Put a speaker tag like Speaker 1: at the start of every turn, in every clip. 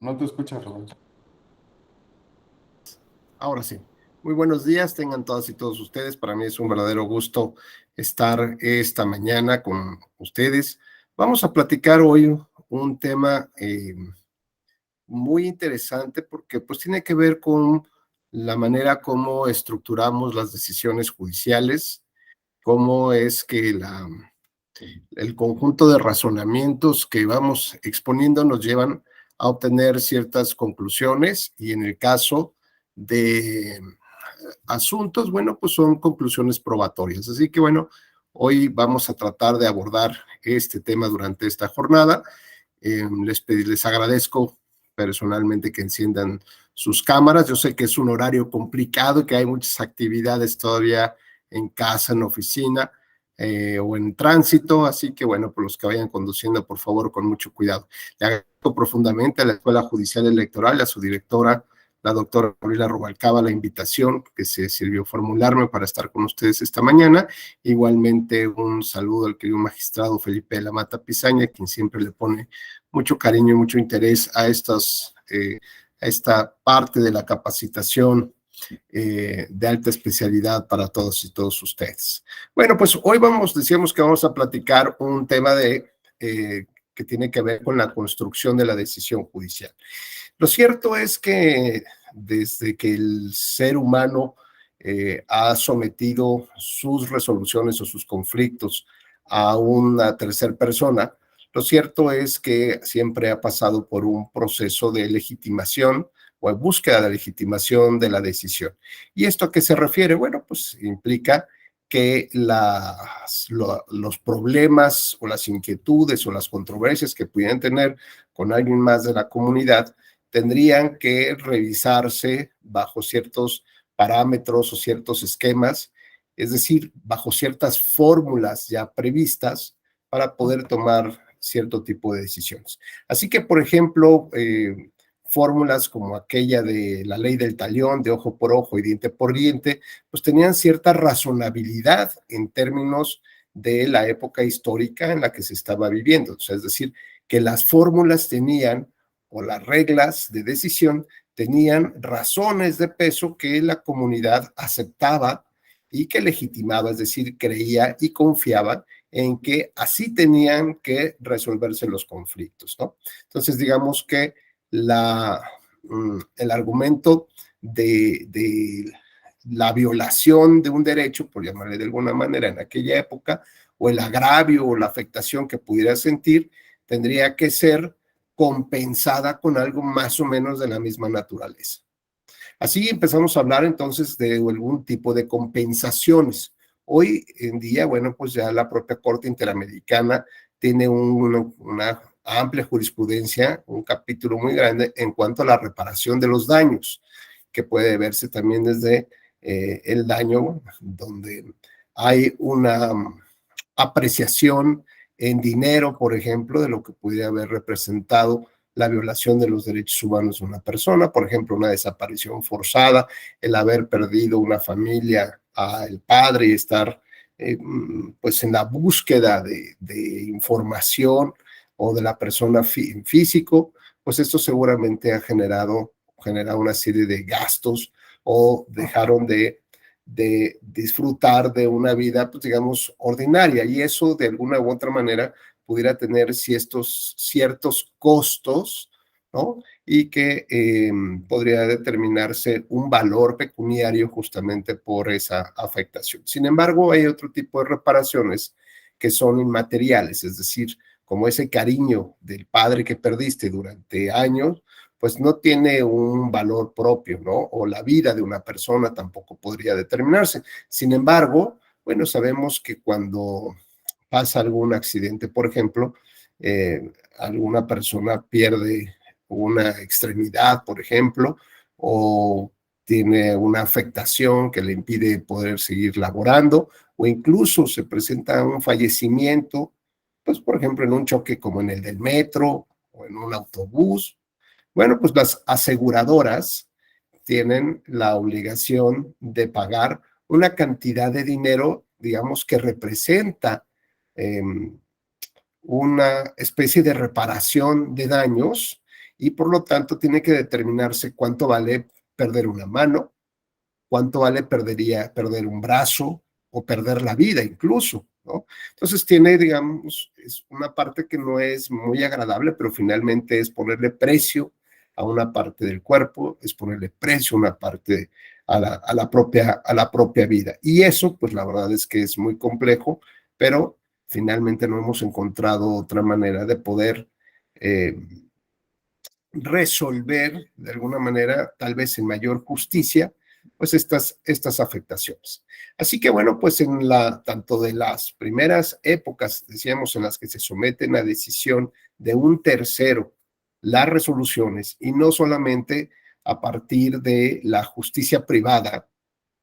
Speaker 1: No te escuchas, Rodolfo.
Speaker 2: Ahora sí. Muy buenos días, tengan todas y todos ustedes. Para mí es un verdadero gusto estar esta mañana con ustedes. Vamos a platicar hoy un tema muy interesante porque pues tiene que ver con la manera como estructuramos las decisiones judiciales, cómo es que el conjunto de razonamientos que vamos exponiendo nos llevan a obtener ciertas conclusiones y en el caso de asuntos, bueno, pues son conclusiones probatorias. Así que bueno, hoy vamos a tratar de abordar este tema durante esta jornada. Les agradezco personalmente que enciendan sus cámaras. Yo sé que es un horario complicado y que hay muchas actividades todavía en casa, en oficina o en tránsito, así que bueno, por los que vayan conduciendo, por favor, con mucho cuidado. Le agradezco profundamente a la Escuela Judicial Electoral, a su directora, la doctora Gabriela Rubalcaba, la invitación que se sirvió formularme para estar con ustedes esta mañana. Igualmente un saludo al querido magistrado Felipe de la Mata Pizaña, quien siempre le pone mucho cariño y mucho interés a esta parte de la capacitación de alta especialidad para todos y todos ustedes. Bueno, pues hoy decíamos que vamos a platicar un tema que tiene que ver con la construcción de la decisión judicial. Lo cierto es que desde que el ser humano ha sometido sus resoluciones o sus conflictos a una tercera persona, lo cierto es que siempre ha pasado por un proceso de legitimación o en búsqueda de legitimación de la decisión. ¿Y esto a qué se refiere? Bueno, pues implica que los problemas o las inquietudes o las controversias que pudieran tener con alguien más de la comunidad tendrían que revisarse bajo ciertos parámetros o ciertos esquemas, es decir, bajo ciertas fórmulas ya previstas para poder tomar cierto tipo de decisiones. Así que, por ejemplo, fórmulas como aquella de la ley del talión, de ojo por ojo y diente por diente, pues tenían cierta razonabilidad en términos de la época histórica en la que se estaba viviendo. O sea, es decir, que las fórmulas tenían o las reglas de decisión tenían razones de peso que la comunidad aceptaba y que legitimaba, es decir, creía y confiaba en que así tenían que resolverse los conflictos, ¿no? Entonces, digamos que el argumento de la violación de un derecho, por llamarle de alguna manera en aquella época, o el agravio o la afectación que pudiera sentir, tendría que ser compensada con algo más o menos de la misma naturaleza. Así empezamos a hablar entonces de algún tipo de compensaciones. Hoy en día, bueno, pues ya la propia Corte Interamericana tiene una amplia jurisprudencia, un capítulo muy grande en cuanto a la reparación de los daños, que puede verse también desde el daño donde hay una apreciación en dinero, por ejemplo, de lo que pudiera haber representado la violación de los derechos humanos de una persona, por ejemplo, una desaparición forzada, el haber perdido una familia al padre y estar pues en la búsqueda de información o de la persona físico, pues esto seguramente ha generado una serie de gastos o dejaron de disfrutar de una vida, pues digamos, ordinaria. Y eso de alguna u otra manera pudiera tener ciertos costos, ¿no? Y que podría determinarse un valor pecuniario justamente por esa afectación. Sin embargo, hay otro tipo de reparaciones que son inmateriales, es decir, como ese cariño del padre que perdiste durante años, pues no tiene un valor propio, ¿no? O la vida de una persona tampoco podría determinarse. Sin embargo, bueno, sabemos que cuando pasa algún accidente, por ejemplo, alguna persona pierde una extremidad, por ejemplo, o tiene una afectación que le impide poder seguir laborando, o incluso se presenta un fallecimiento, pues por ejemplo en un choque como en el del metro o en un autobús. Bueno, pues las aseguradoras tienen la obligación de pagar una cantidad de dinero, digamos, que representa eh, una especie de reparación de daños y por lo tanto tiene que determinarse cuánto vale perder una mano, cuánto vale perder un brazo o perder la vida incluso, ¿no? Entonces tiene, digamos, es una parte que no es muy agradable, pero finalmente es ponerle precio a una parte del cuerpo, es ponerle precio a una parte a la propia vida. Y eso, pues la verdad es que es muy complejo, pero finalmente no hemos encontrado otra manera de poder eh, resolver de alguna manera, tal vez en mayor justicia, pues estas afectaciones. Así que bueno, pues tanto de las primeras épocas, decíamos, en las que se someten a decisión de un tercero las resoluciones y no solamente a partir de la justicia privada,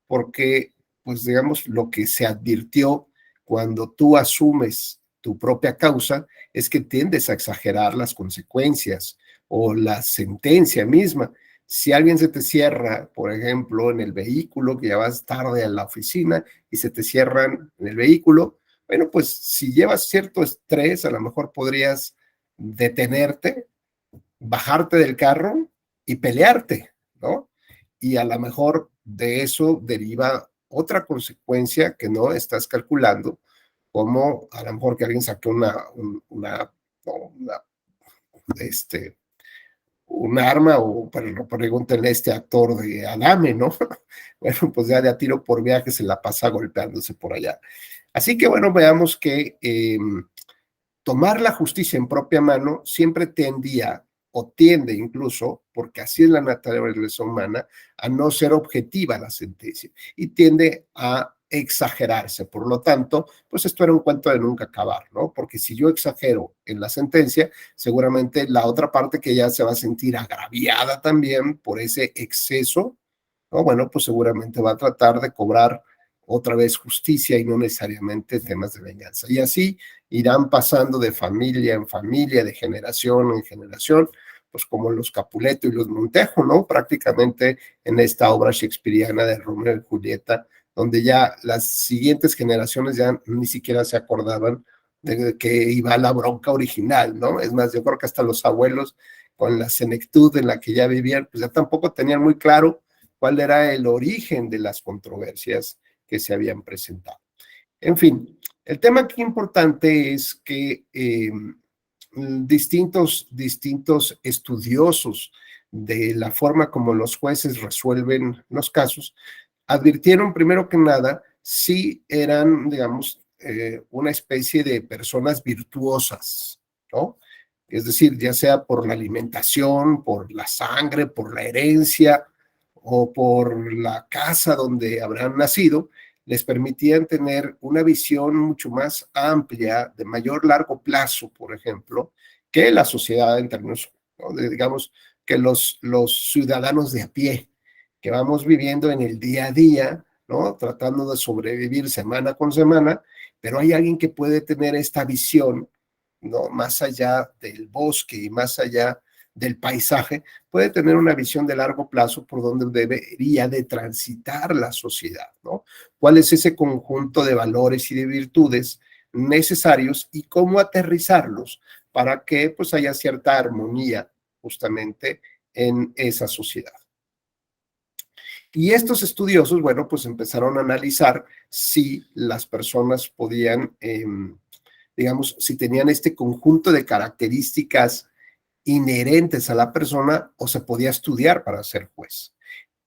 Speaker 2: porque pues digamos lo que se advirtió cuando tú asumes tu propia causa es que tiendes a exagerar las consecuencias o la sentencia misma. Si alguien se te cierra, por ejemplo, en el vehículo, que ya vas tarde a la oficina y se te cierran en el vehículo, bueno, pues si llevas cierto estrés, a lo mejor podrías detenerte, bajarte del carro y pelearte, ¿no? Y a lo mejor de eso deriva otra consecuencia que no estás calculando, como a lo mejor que alguien saque una este, un arma o pregúntenle a este actor de Adame, ¿no? Bueno, pues ya de a tiro por viaje se la pasa golpeándose por allá. Así que bueno, veamos que tomar la justicia en propia mano siempre tendía o tiende incluso, porque así es la naturaleza humana, a no ser objetiva la sentencia y tiende a exagerarse. Por lo tanto, pues esto era un cuento de nunca acabar, ¿no? Porque si yo exagero en la sentencia, seguramente la otra parte que ya se va a sentir agraviada también por ese exceso, ¿no? Bueno, pues seguramente va a tratar de cobrar otra vez justicia y no necesariamente temas de venganza. Y así irán pasando de familia en familia, de generación en generación, pues como los Capuleto y los Montejo, ¿no? Prácticamente en esta obra shakespeariana de Romeo y Julieta, donde ya las siguientes generaciones ya ni siquiera se acordaban de que iba la bronca original, ¿no? Es más, yo creo que hasta los abuelos, con la senectud en la que ya vivían, pues ya tampoco tenían muy claro cuál era el origen de las controversias que se habían presentado. En fin, el tema aquí importante es que distintos estudiosos de la forma como los jueces resuelven los casos advirtieron primero que nada si eran, digamos, una especie de personas virtuosas, ¿no? Es decir, ya sea por la alimentación, por la sangre, por la herencia o por la casa donde habrán nacido, les permitían tener una visión mucho más amplia, de mayor largo plazo, por ejemplo, que la sociedad en términos, ¿no? Digamos, que los ciudadanos de a pie, que vamos viviendo en el día a día, ¿no? Tratando de sobrevivir semana con semana, pero hay alguien que puede tener esta visión, ¿no? Más allá del bosque y más allá del paisaje, puede tener una visión de largo plazo por donde debería de transitar la sociedad, ¿no? ¿Cuál es ese conjunto de valores y de virtudes necesarios y cómo aterrizarlos para que pues haya cierta armonía justamente en esa sociedad? Y estos estudiosos, bueno, pues empezaron a analizar si las personas podían, digamos, si tenían este conjunto de características inherentes a la persona o se podía estudiar para ser juez.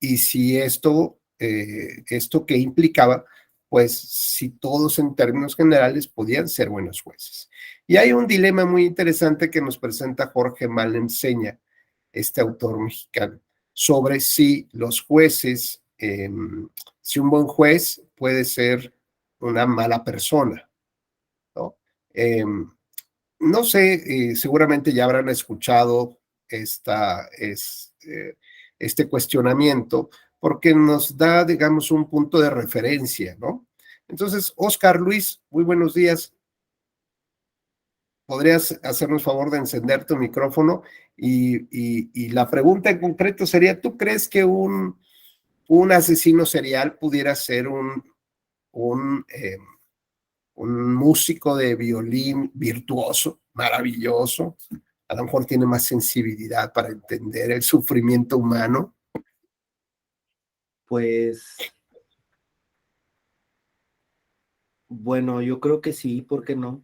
Speaker 2: Y si esto que implicaba, pues si todos en términos generales podían ser buenos jueces. Y hay un dilema muy interesante que nos presenta Jorge Malenseña, este autor mexicano, sobre si los jueces, si un buen juez puede ser una mala persona, ¿no? No sé, seguramente ya habrán escuchado este cuestionamiento porque nos da, digamos, un punto de referencia, ¿no? Entonces, Oscar Luis, muy buenos días. ¿Podrías hacernos favor de encender tu micrófono? Y la pregunta en concreto sería, ¿tú crees que un asesino serial pudiera ser un, eh, un músico de violín virtuoso, maravilloso? A lo mejor tiene más sensibilidad para entender el sufrimiento humano.
Speaker 1: Pues, bueno, yo creo que sí, ¿por qué no?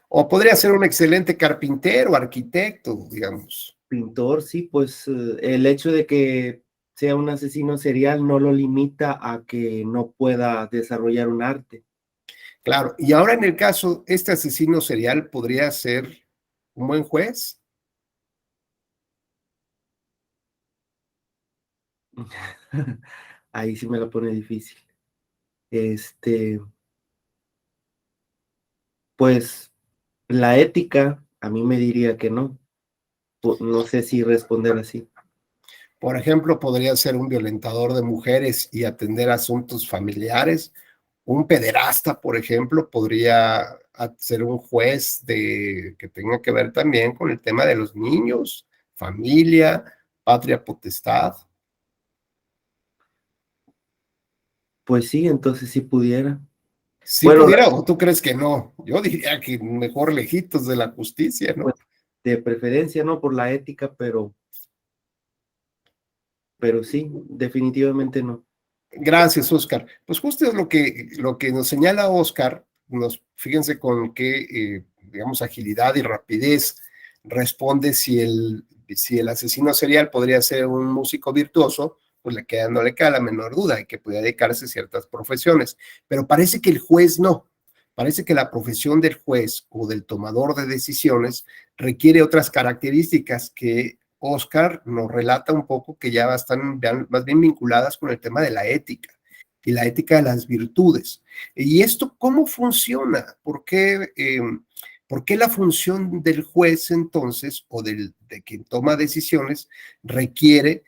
Speaker 2: O podría ser un excelente carpintero, arquitecto, digamos.
Speaker 1: Pintor, sí, pues el hecho de que sea un asesino serial no lo limita a que no pueda desarrollar un arte.
Speaker 2: Claro, y ahora en el caso, este asesino serial podría ser un buen juez.
Speaker 1: Ahí sí me la pone difícil. Este, pues la ética a mí me diría que no. No sé si responder así.
Speaker 2: Por ejemplo, podría ser un violentador de mujeres y atender asuntos familiares. Un pederasta, por ejemplo, podría ser un juez que tenga que ver también con el tema de los niños, familia, patria potestad.
Speaker 1: Pues sí, entonces sí pudiera.
Speaker 2: Si
Speaker 1: Bueno,
Speaker 2: pudiera, o tú crees que no. Yo diría que mejor lejitos de la justicia,
Speaker 1: pues
Speaker 2: ¿no?
Speaker 1: de preferencia no por la ética, pero sí, definitivamente no.
Speaker 2: Gracias, Oscar. Pues justo es lo que nos señala Oscar, fíjense con qué, digamos, agilidad y rapidez responde si el asesino serial podría ser un músico virtuoso, pues no le queda la menor duda de que puede dedicarse a ciertas profesiones. Pero parece que el juez no. Parece que la profesión del juez o del tomador de decisiones requiere otras características que Oscar nos relata un poco que ya están más bien vinculadas con el tema de la ética y la ética de las virtudes. ¿Y esto cómo funciona? ¿Por qué la función del juez entonces o de quien toma decisiones requiere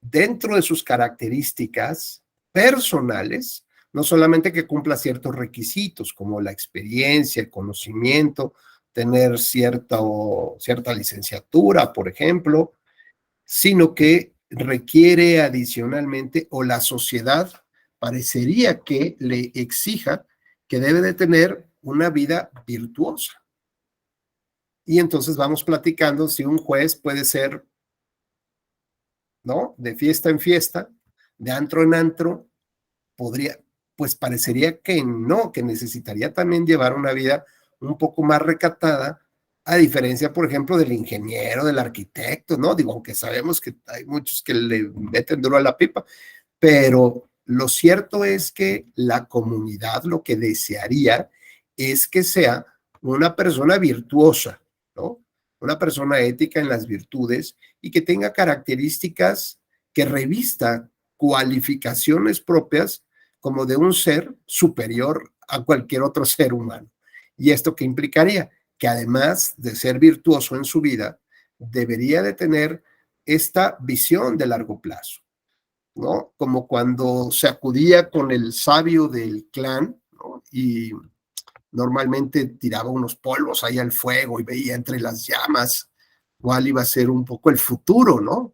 Speaker 2: dentro de sus características personales, no solamente que cumpla ciertos requisitos como la experiencia, el conocimiento, tener cierta licenciatura, por ejemplo, sino que requiere adicionalmente, o la sociedad parecería que le exija que debe de tener una vida virtuosa. Y entonces vamos platicando si un juez puede ser, ¿no? De fiesta en fiesta, de antro en antro, podría, pues parecería que no, que necesitaría también llevar una vida un poco más recatada, a diferencia, por ejemplo, del ingeniero, del arquitecto, ¿no? Digo, aunque sabemos que hay muchos que le meten duro a la pipa, pero lo cierto es que la comunidad lo que desearía es que sea una persona virtuosa, ¿no? Una persona ética en las virtudes y que tenga características que revista cualificaciones propias como de un ser superior a cualquier otro ser humano. ¿Y esto qué implicaría? Que además de ser virtuoso en su vida, debería de tener esta visión de largo plazo, ¿no? Como cuando se acudía con el sabio del clan, ¿no? Y normalmente tiraba unos polvos ahí al fuego y veía entre las llamas cuál iba a ser un poco el futuro, ¿no?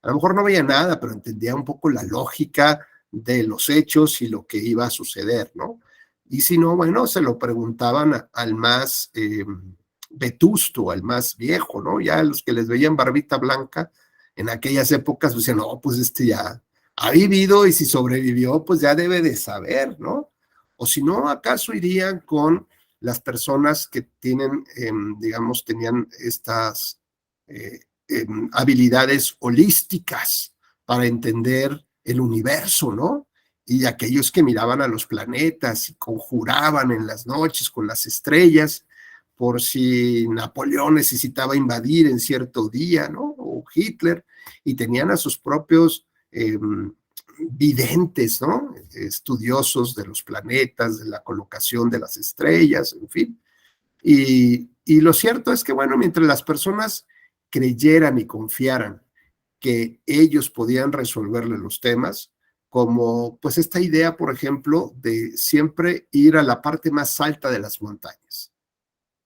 Speaker 2: A lo mejor no veía nada, pero entendía un poco la lógica de los hechos y lo que iba a suceder, ¿no? Y si no, bueno, se lo preguntaban al más vetusto, al más viejo, ¿no? Ya los que les veían barbita blanca en aquellas épocas, pues decían, no, pues este ya ha vivido y si sobrevivió, pues ya debe de saber, ¿no? O si no, ¿acaso irían con las personas que tienen, digamos, tenían estas eh, habilidades holísticas para entender el universo, ¿no? Y aquellos que miraban a los planetas y conjuraban en las noches con las estrellas por si Napoleón necesitaba invadir en cierto día, ¿no? O Hitler, y tenían a sus propios videntes, ¿no? Estudiosos de los planetas, de la colocación de las estrellas, en fin. Y lo cierto es que, bueno, mientras las personas creyeran y confiaran que ellos podían resolverle los temas, como pues esta idea, por ejemplo, de siempre ir a la parte más alta de las montañas,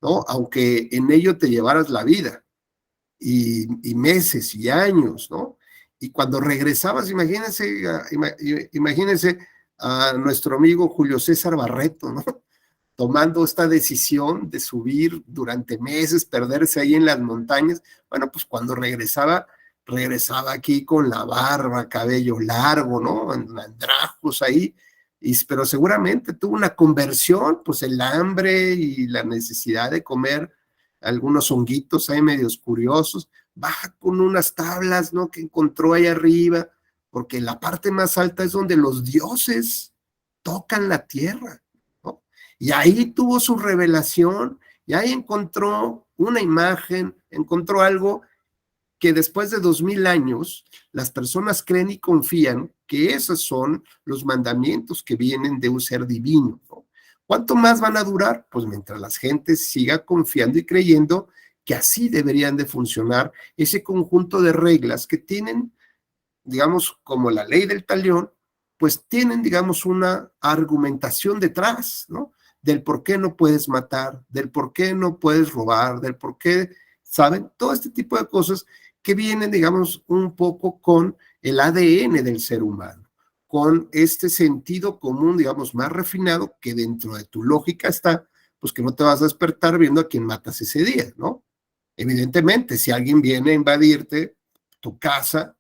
Speaker 2: ¿no? Aunque en ello te llevaras la vida y meses y años, ¿no? Y cuando regresabas, imagínense a nuestro amigo Julio César Barreto, ¿no? tomando esta decisión de subir durante meses, perderse ahí en las montañas. Bueno, pues cuando regresaba aquí con la barba, cabello largo, ¿no? Andrajos ahí, pero seguramente tuvo una conversión, pues el hambre y la necesidad de comer algunos honguitos ahí medios curiosos, baja con unas tablas, ¿no? Que encontró ahí arriba, porque la parte más alta es donde los dioses tocan la tierra, ¿no? Y ahí tuvo su revelación, y ahí encontró una imagen, encontró algo que después de 2000 años las personas creen y confían que esos son los mandamientos que vienen de un ser divino, ¿no? ¿Cuánto más van a durar? Pues mientras la gente siga confiando y creyendo que así deberían de funcionar ese conjunto de reglas que tienen, digamos, como la ley del talión, pues tienen, digamos, una argumentación detrás, ¿no? Del por qué no puedes matar, del por qué no puedes robar, del por qué, ¿saben? Todo este tipo de cosas que vienen, digamos, un poco con el ADN del ser humano, con este sentido común, digamos, más refinado, que dentro de tu lógica está, pues que no te vas a despertar viendo a quién matas ese día, ¿no? Evidentemente, si alguien viene a invadirte tu casa,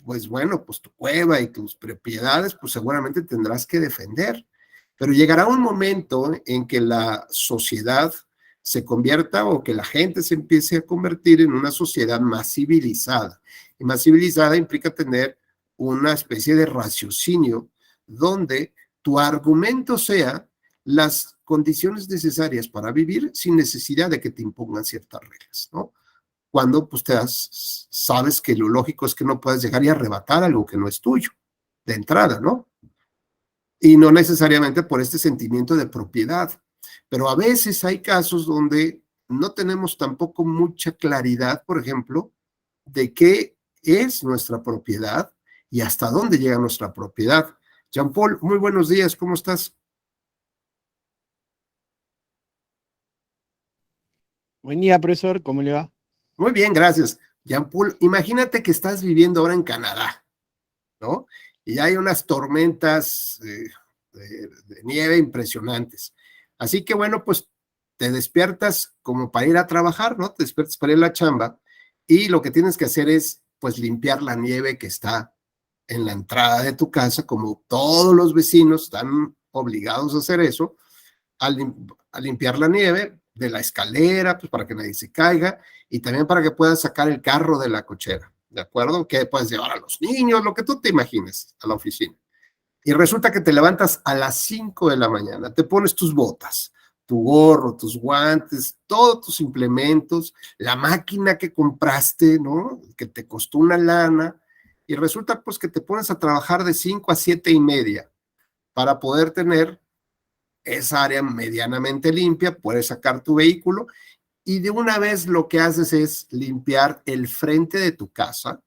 Speaker 2: pues bueno, pues tu cueva y tus propiedades, pues seguramente tendrás que defender. Pero llegará un momento en que la sociedad se convierta o que la gente se empiece a convertir en una sociedad más civilizada. Y más civilizada implica tener una especie de raciocinio donde tu argumento sea las condiciones necesarias para vivir sin necesidad de que te impongan ciertas reglas, ¿no? Cuando pues sabes que lo lógico es que no puedes llegar y arrebatar algo que no es tuyo, de entrada, ¿no? Y no necesariamente por este sentimiento de propiedad. Pero a veces hay casos donde no tenemos tampoco mucha claridad, por ejemplo, de qué es nuestra propiedad y hasta dónde llega nuestra propiedad. Jean Paul, muy buenos días, ¿cómo estás?
Speaker 3: Buen día, profesor, ¿cómo le va?
Speaker 2: Muy bien, gracias. Jean Paul, imagínate que estás viviendo ahora en Canadá, ¿no? Y hay unas tormentas de nieve impresionantes. Así que bueno, pues te despiertas como para ir a trabajar, ¿no? Te despiertas para ir a la chamba y lo que tienes que hacer es pues limpiar la nieve que está en la entrada de tu casa, como todos los vecinos están obligados a hacer eso, a limpiar la nieve de la escalera, pues para que nadie se caiga y también para que puedas sacar el carro de la cochera. ¿De acuerdo? Que puedes llevar a los niños, lo que tú te imagines, a la oficina. Y resulta que te levantas a las 5 de la mañana, te pones tus botas, tu gorro, tus guantes, todos tus implementos, la máquina que compraste, ¿no? Que te costó una lana, y resulta pues que te pones a trabajar de 5 a 7:30 para poder tener esa área medianamente limpia, puedes sacar tu vehículo y de una vez lo que haces es limpiar el frente de tu casa,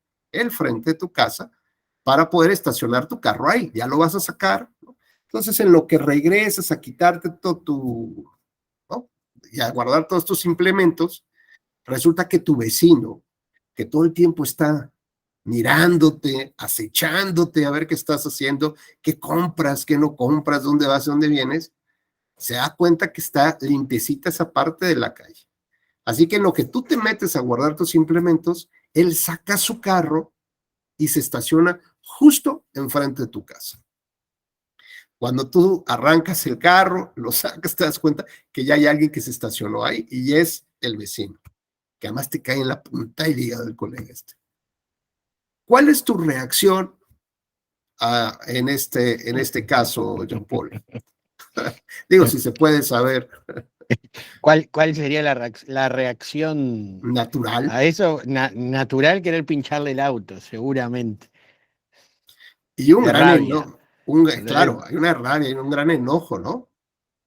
Speaker 2: para poder estacionar tu carro ahí. Ya lo vas a sacar, ¿no? Entonces, en lo que regresas a quitarte todo ¿no? Y a guardar todos tus implementos, resulta que tu vecino, que todo el tiempo está mirándote, acechándote a ver qué estás haciendo, qué compras, qué no compras, dónde vas, dónde vienes, se da cuenta que está limpiecita esa parte de la calle. Así que en lo que tú te metes a guardar tus implementos, él saca su carro y se estaciona justo enfrente de tu casa. Cuando tú arrancas el carro, lo sacas, te das cuenta que ya hay alguien que se estacionó ahí y es el vecino, que además te cae en la punta y hígado del colega este. ¿Cuál es tu reacción en este caso, Jean Paul? Digo, si se puede saber.
Speaker 3: ¿Cuál sería la reacción
Speaker 2: Natural.
Speaker 3: a eso? Natural, querer pincharle el auto, seguramente.
Speaker 2: Y un
Speaker 3: De
Speaker 2: gran
Speaker 3: rabia.
Speaker 2: enojo. Claro, hay una rabia, hay un gran enojo, ¿no?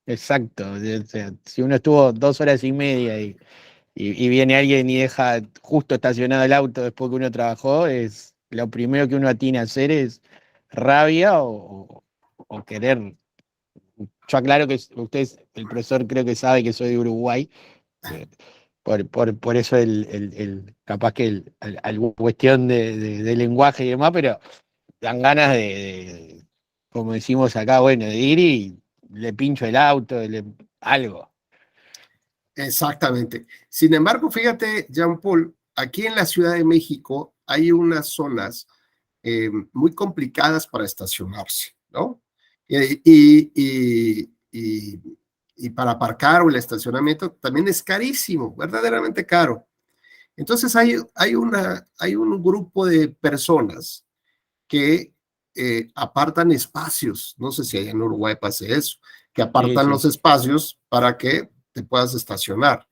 Speaker 3: Exacto. O sea, si uno estuvo 2 horas y media y viene alguien y deja justo estacionado el auto después que uno trabajó, es lo primero que uno atina a hacer es rabia o querer. Yo aclaro que el profesor creo que sabe que soy de Uruguay, eh, por eso capaz que alguna cuestión de lenguaje y demás, pero dan ganas como decimos acá, bueno, de ir y le pincho el auto, algo.
Speaker 2: Exactamente. Sin embargo, fíjate, Jean-Paul, aquí en la Ciudad de México hay unas zonas muy complicadas para estacionarse, ¿no? Y para aparcar o el estacionamiento también es carísimo, verdaderamente caro. Entonces hay un grupo de personas que apartan espacios, no sé si allá en Uruguay pase eso, que apartan
Speaker 3: Sí.
Speaker 2: los espacios para que te puedas estacionar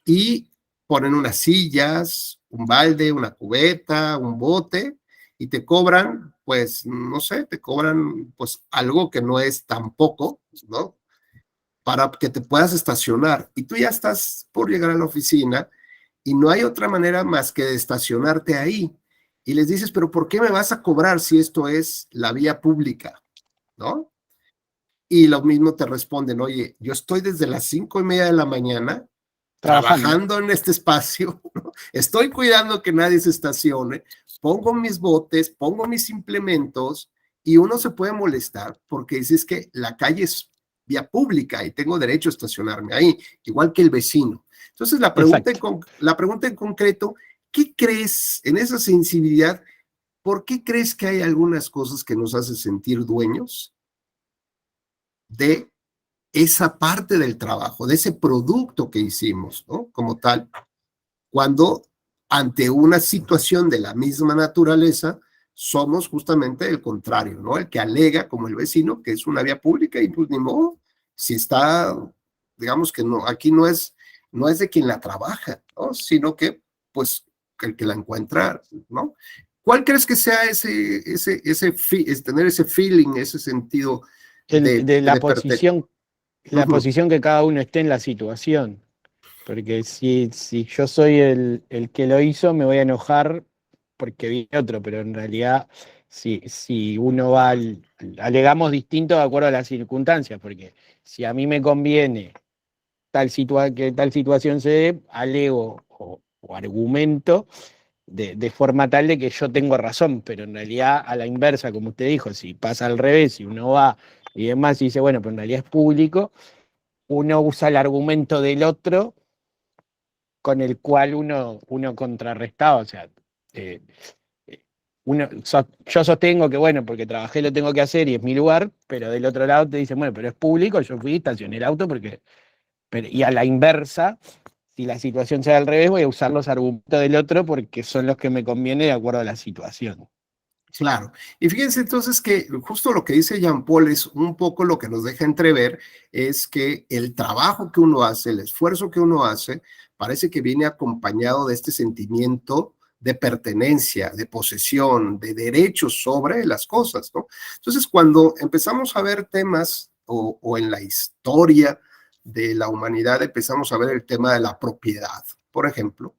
Speaker 2: y ponen unas sillas, un balde, una cubeta, un bote y te cobran, pues, no sé, te cobran pues algo que no es tan poco, ¿no? Para que te puedas estacionar y tú ya estás por llegar a la oficina y no hay otra manera más que de estacionarte ahí. Y les dices, pero ¿por qué me vas a cobrar si esto es la vía pública? ¿No? Y lo mismo te responden, oye, yo estoy desde las 5:30 de la mañana trabajando en este espacio, ¿no? Estoy cuidando que nadie se estacione, pongo mis botes, pongo mis implementos y uno se puede molestar porque dices que la calle es vía pública y tengo derecho a estacionarme ahí, igual que el vecino. Entonces, la pregunta en concreto, ¿qué crees en esa sensibilidad? ¿Por qué crees que hay algunas cosas que nos hacen sentir dueños de esa parte del trabajo, de ese producto que hicimos, ¿no? Como tal, cuando ante una situación de la misma naturaleza, somos justamente el contrario, ¿no? El que alega, como el vecino, que es una vía pública y pues ni modo, si está, digamos que no, aquí no es de quien la trabaja, ¿no? Sino que, pues, el que la encuentra, ¿no? ¿Cuál crees que sea tener ese feeling, ese sentido
Speaker 3: De la
Speaker 2: pertenecer?
Speaker 3: posición que cada uno esté en la situación. Porque si yo soy el que lo hizo, me voy a enojar porque vi otro, pero en realidad, si uno va alegamos distinto de acuerdo a las circunstancias, porque si a mí me conviene que tal situación se dé, alego o argumento de forma tal de que yo tengo razón, pero en realidad a la inversa, como usted dijo, si pasa al revés, si uno va y demás y dice, bueno, pero en realidad es público, uno usa el argumento del otro con el cual uno contrarrestaba, o sea, eh, yo sostengo que, bueno, porque trabajé lo tengo que hacer y es mi lugar, pero del otro lado te dicen, bueno, pero es público, yo fui, estacioné el auto y a la inversa, si la situación se da al revés, voy a usar los argumentos del otro porque son los que me conviene de acuerdo a la situación.
Speaker 2: Claro. Y fíjense entonces que justo lo que dice Jean Paul es un poco lo que nos deja entrever, es que el trabajo que uno hace, el esfuerzo que uno hace, parece que viene acompañado de este sentimiento de pertenencia, de posesión, de derechos sobre las cosas, ¿no? Entonces, cuando empezamos a ver temas o en la historia de la humanidad empezamos a ver el tema de la propiedad, por ejemplo,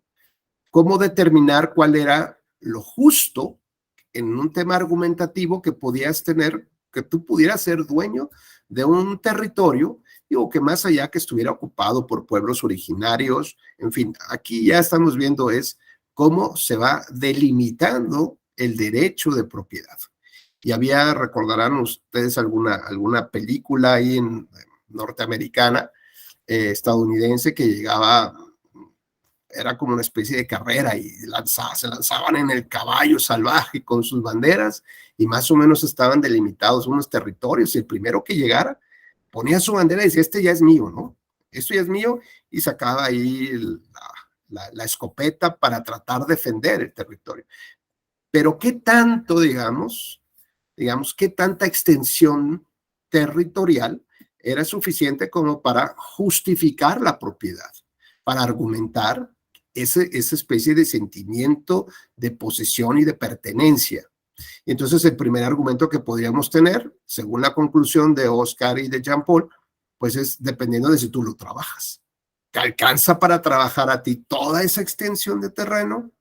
Speaker 2: cómo determinar cuál era lo justo en un tema argumentativo que podías tener, que tú pudieras ser dueño de un territorio, digo que más allá que estuviera ocupado por pueblos originarios, en fin, aquí ya estamos viendo es cómo se va delimitando el derecho de propiedad. Y recordarán ustedes alguna película ahí en norteamericana, estadounidense, que llegaba, era como una especie de carrera y se lanzaban en el caballo salvaje con sus banderas y más o menos estaban delimitados unos territorios y el primero que llegara ponía su bandera y decía, este ya es mío, ¿no? Esto ya es mío y sacaba ahí la escopeta para tratar de defender el territorio. Pero ¿qué tanto, digamos, qué tanta extensión territorial era suficiente como para justificar la propiedad, para argumentar esa especie de sentimiento de posesión y de pertenencia? Y entonces el primer argumento que podríamos tener, según la conclusión de Oscar y de Jean Paul, pues es dependiendo de si tú lo trabajas. ¿Te alcanza para trabajar a ti toda esa extensión de terreno?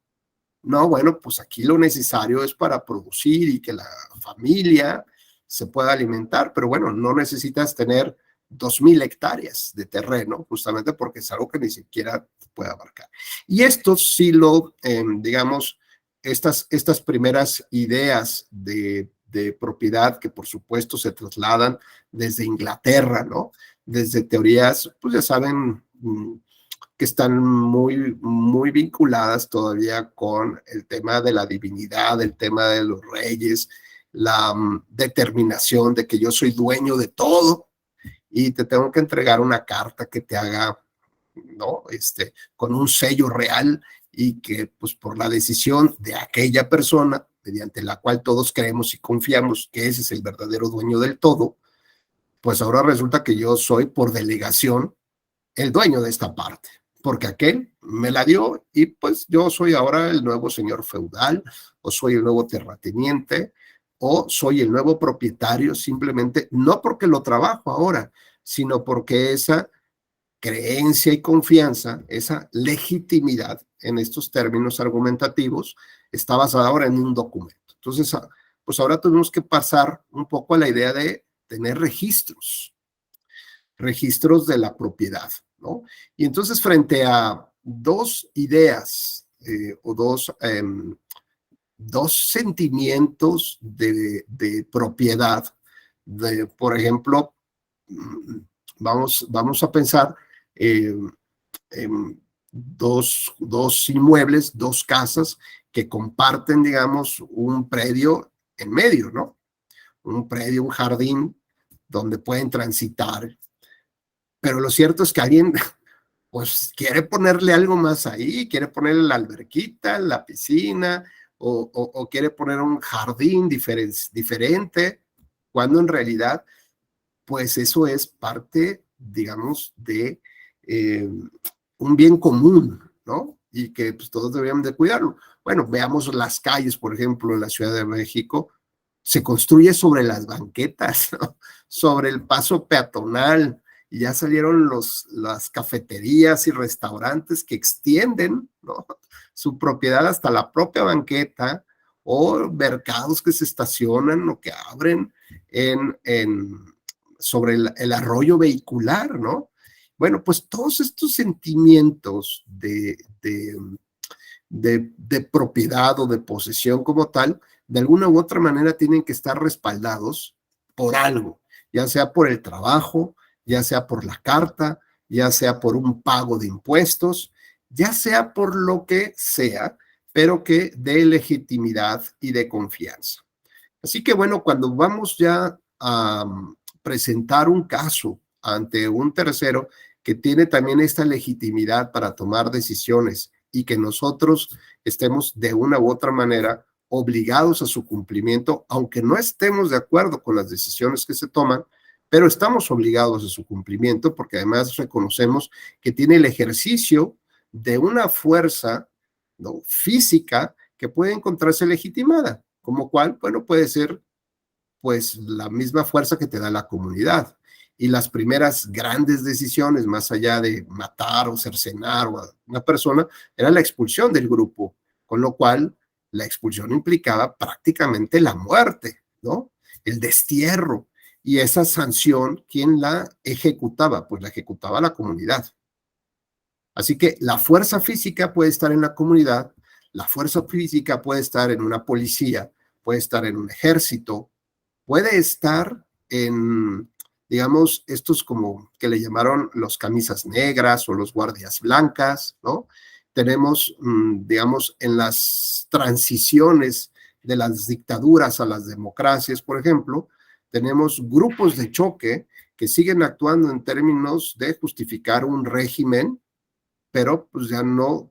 Speaker 2: No, bueno, pues aquí lo necesario es para producir y que la familia se pueda alimentar, pero bueno, no necesitas tener 2,000 hectáreas de terreno, justamente porque es algo que ni siquiera puede abarcar. Y esto sí digamos, estas primeras ideas de de propiedad que por supuesto se trasladan desde Inglaterra, ¿no? Desde teorías, pues ya saben, que están muy, muy vinculadas todavía con el tema de la divinidad, el tema de los reyes, la determinación de que yo soy dueño de todo y te tengo que entregar una carta que te haga, ¿no? Con un sello real y que pues por la decisión de aquella persona, mediante la cual todos creemos y confiamos que ese es el verdadero dueño del todo, pues ahora resulta que yo soy por delegación el dueño de esta parte, porque aquel me la dio y pues yo soy ahora el nuevo señor feudal, o soy el nuevo terrateniente, o soy el nuevo propietario, simplemente no porque lo trabajo ahora, sino porque esa creencia y confianza, esa legitimidad en estos términos argumentativos está basada ahora en un documento. Entonces, pues ahora tenemos que pasar un poco a la idea de tener registros de la propiedad, ¿no? Y entonces frente a dos ideas o dos sentimientos de propiedad, por ejemplo, vamos a pensar en dos inmuebles, dos casas que comparten, digamos, un predio en medio, ¿no? Un predio, un jardín donde pueden transitar. Pero lo cierto es que alguien, pues, quiere ponerle algo más ahí, quiere ponerle la alberquita, la piscina, o quiere poner un jardín diferente, cuando en realidad, pues, eso es parte, digamos, de un bien común, ¿no? Y que pues, todos deberíamos de cuidarlo. Bueno, veamos las calles, por ejemplo, en la Ciudad de México, se construye sobre las banquetas, ¿no? Sobre el paso peatonal, y ya salieron las cafeterías y restaurantes que extienden, ¿no? Su propiedad hasta la propia banqueta, o mercados que se estacionan o que abren sobre el arroyo vehicular, ¿no? Bueno, pues todos estos sentimientos de propiedad o de posesión como tal, de alguna u otra manera tienen que estar respaldados por algo, ya sea por el trabajo, ya sea por la carta, ya sea por un pago de impuestos, ya sea por lo que sea, pero que dé legitimidad y de confianza. Así que bueno, cuando vamos ya a presentar un caso ante un tercero que tiene también esta legitimidad para tomar decisiones y que nosotros estemos de una u otra manera obligados a su cumplimiento, aunque no estemos de acuerdo con las decisiones que se toman, pero estamos obligados a su cumplimiento porque además reconocemos que tiene el ejercicio de una fuerza, ¿no?, física que puede encontrarse legitimada, como cual, bueno, puede ser pues la misma fuerza que te da la comunidad. Y las primeras grandes decisiones, más allá de matar o cercenar a una persona, era la expulsión del grupo, con lo cual la expulsión implicaba prácticamente la muerte, ¿no? El destierro. Y esa sanción, ¿quién la ejecutaba? Pues la ejecutaba la comunidad. Así que la fuerza física puede estar en la comunidad, la fuerza física puede estar en una policía, puede estar en un ejército, puede estar en, digamos, estos como que le llamaron los camisas negras o los guardias blancas, ¿no? Tenemos, digamos, en las transiciones de las dictaduras a las democracias, por ejemplo, tenemos grupos de choque que siguen actuando en términos de justificar un régimen, pero pues ya no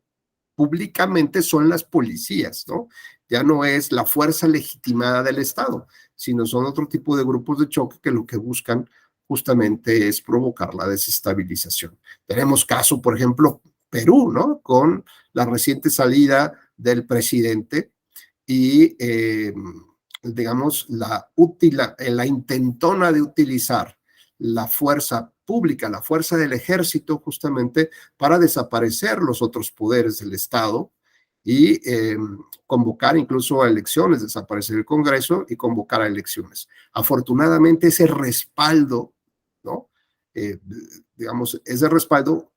Speaker 2: públicamente son las policías, ¿no? Ya no es la fuerza legitimada del Estado, sino son otro tipo de grupos de choque que lo que buscan justamente es provocar la desestabilización. Tenemos caso, por ejemplo, Perú, ¿no? Con la reciente salida del presidente y, digamos, la intentona de utilizar la fuerza pública, la fuerza del ejército, justamente para desaparecer los otros poderes del Estado y convocar incluso a elecciones, desaparecer el Congreso y convocar a elecciones. Afortunadamente ese respaldo, ¿no? Digamos, ese respaldo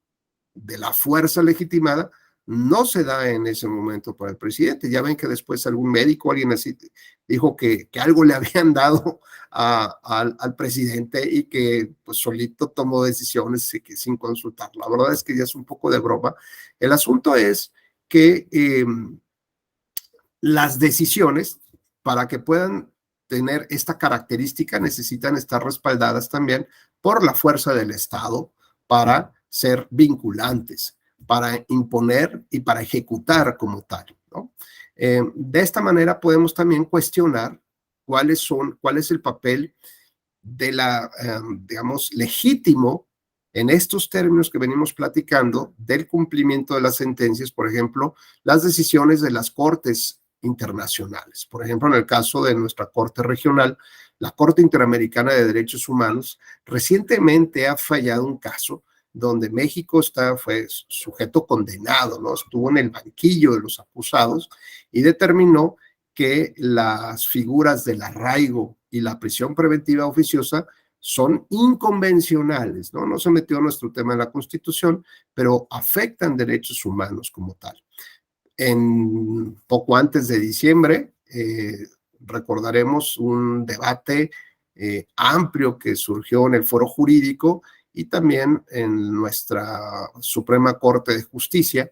Speaker 2: de la fuerza legitimada no se da en ese momento para el presidente. Ya ven que después algún médico, alguien así, dijo que algo le habían dado al presidente y que pues solito tomó decisiones sin consultar. La verdad es que ya es un poco de broma. El asunto es que las decisiones, para que puedan tener esta característica, necesitan estar respaldadas también por la fuerza del Estado para ser vinculantes, para imponer y para ejecutar como tal, ¿no? De esta manera podemos también cuestionar cuál es el papel de digamos, legítimo en estos términos que venimos platicando del cumplimiento de las sentencias, por ejemplo, las decisiones de las cortes internacionales. Por ejemplo, en el caso de nuestra Corte Regional, la Corte Interamericana de Derechos Humanos recientemente ha fallado un caso donde México fue sujeto condenado, ¿no? Estuvo en el banquillo de los acusados y determinó que las figuras del arraigo y la prisión preventiva oficiosa son inconvencionales, ¿no? No se metió nuestro tema en la Constitución, pero afectan derechos humanos como tal. Poco antes de diciembre, recordaremos un debate amplio que surgió en el foro jurídico y también en nuestra Suprema Corte de Justicia,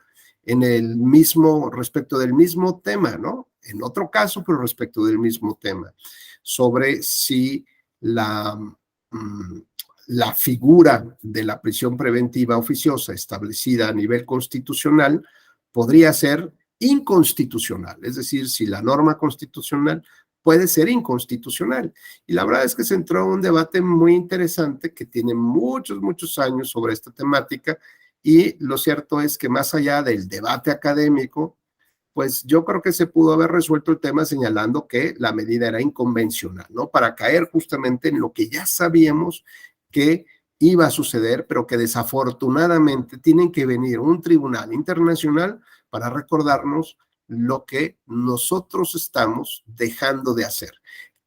Speaker 2: respecto del mismo tema, ¿no? En otro caso, pero respecto del mismo tema, sobre si la figura de la prisión preventiva oficiosa establecida a nivel constitucional podría ser inconstitucional, es decir, si la norma constitucional puede ser inconstitucional. Y la verdad es que se entró en un debate muy interesante que tiene muchos años sobre esta temática, y lo cierto es que más allá del debate académico, pues yo creo que se pudo haber resuelto el tema señalando que la medida era inconvencional, ¿no? Para caer justamente en lo que ya sabíamos que iba a suceder, pero que desafortunadamente tienen que venir un tribunal internacional para recordarnos lo que nosotros estamos dejando de hacer.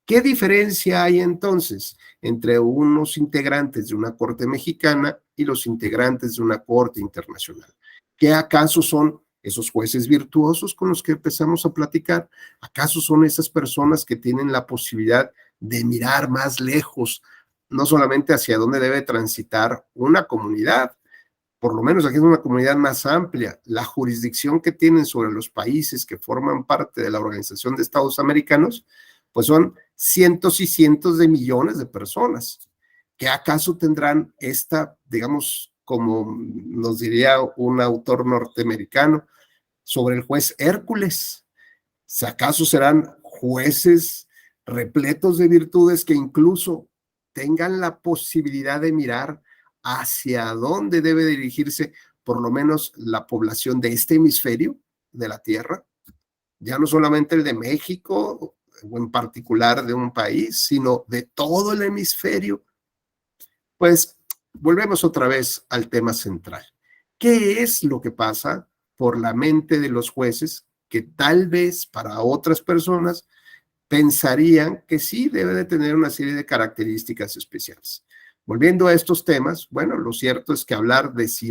Speaker 2: ¿Qué diferencia hay entonces entre unos integrantes de una corte mexicana y los integrantes de una corte internacional? ¿Qué acaso son esos jueces virtuosos con los que empezamos a platicar? ¿Acaso son esas personas que tienen la posibilidad de mirar más lejos, no solamente hacia dónde debe transitar una comunidad? Por lo menos aquí es una comunidad más amplia, la jurisdicción que tienen sobre los países que forman parte de la Organización de Estados Americanos, pues son cientos y cientos de millones de personas. ¿Qué acaso tendrán digamos, como nos diría un autor norteamericano, sobre el juez Hércules? ¿Si acaso serán jueces repletos de virtudes que incluso tengan la posibilidad de mirar hacia dónde debe dirigirse por lo menos la población de este hemisferio de la Tierra? Ya no solamente el de México o en particular de un país, sino de todo el hemisferio. Pues volvemos otra vez al tema central. ¿Qué es lo que pasa por la mente de los jueces que tal vez para otras personas pensarían que sí debe de tener una serie de características especiales? Volviendo a estos temas, bueno, lo cierto es que hablar de si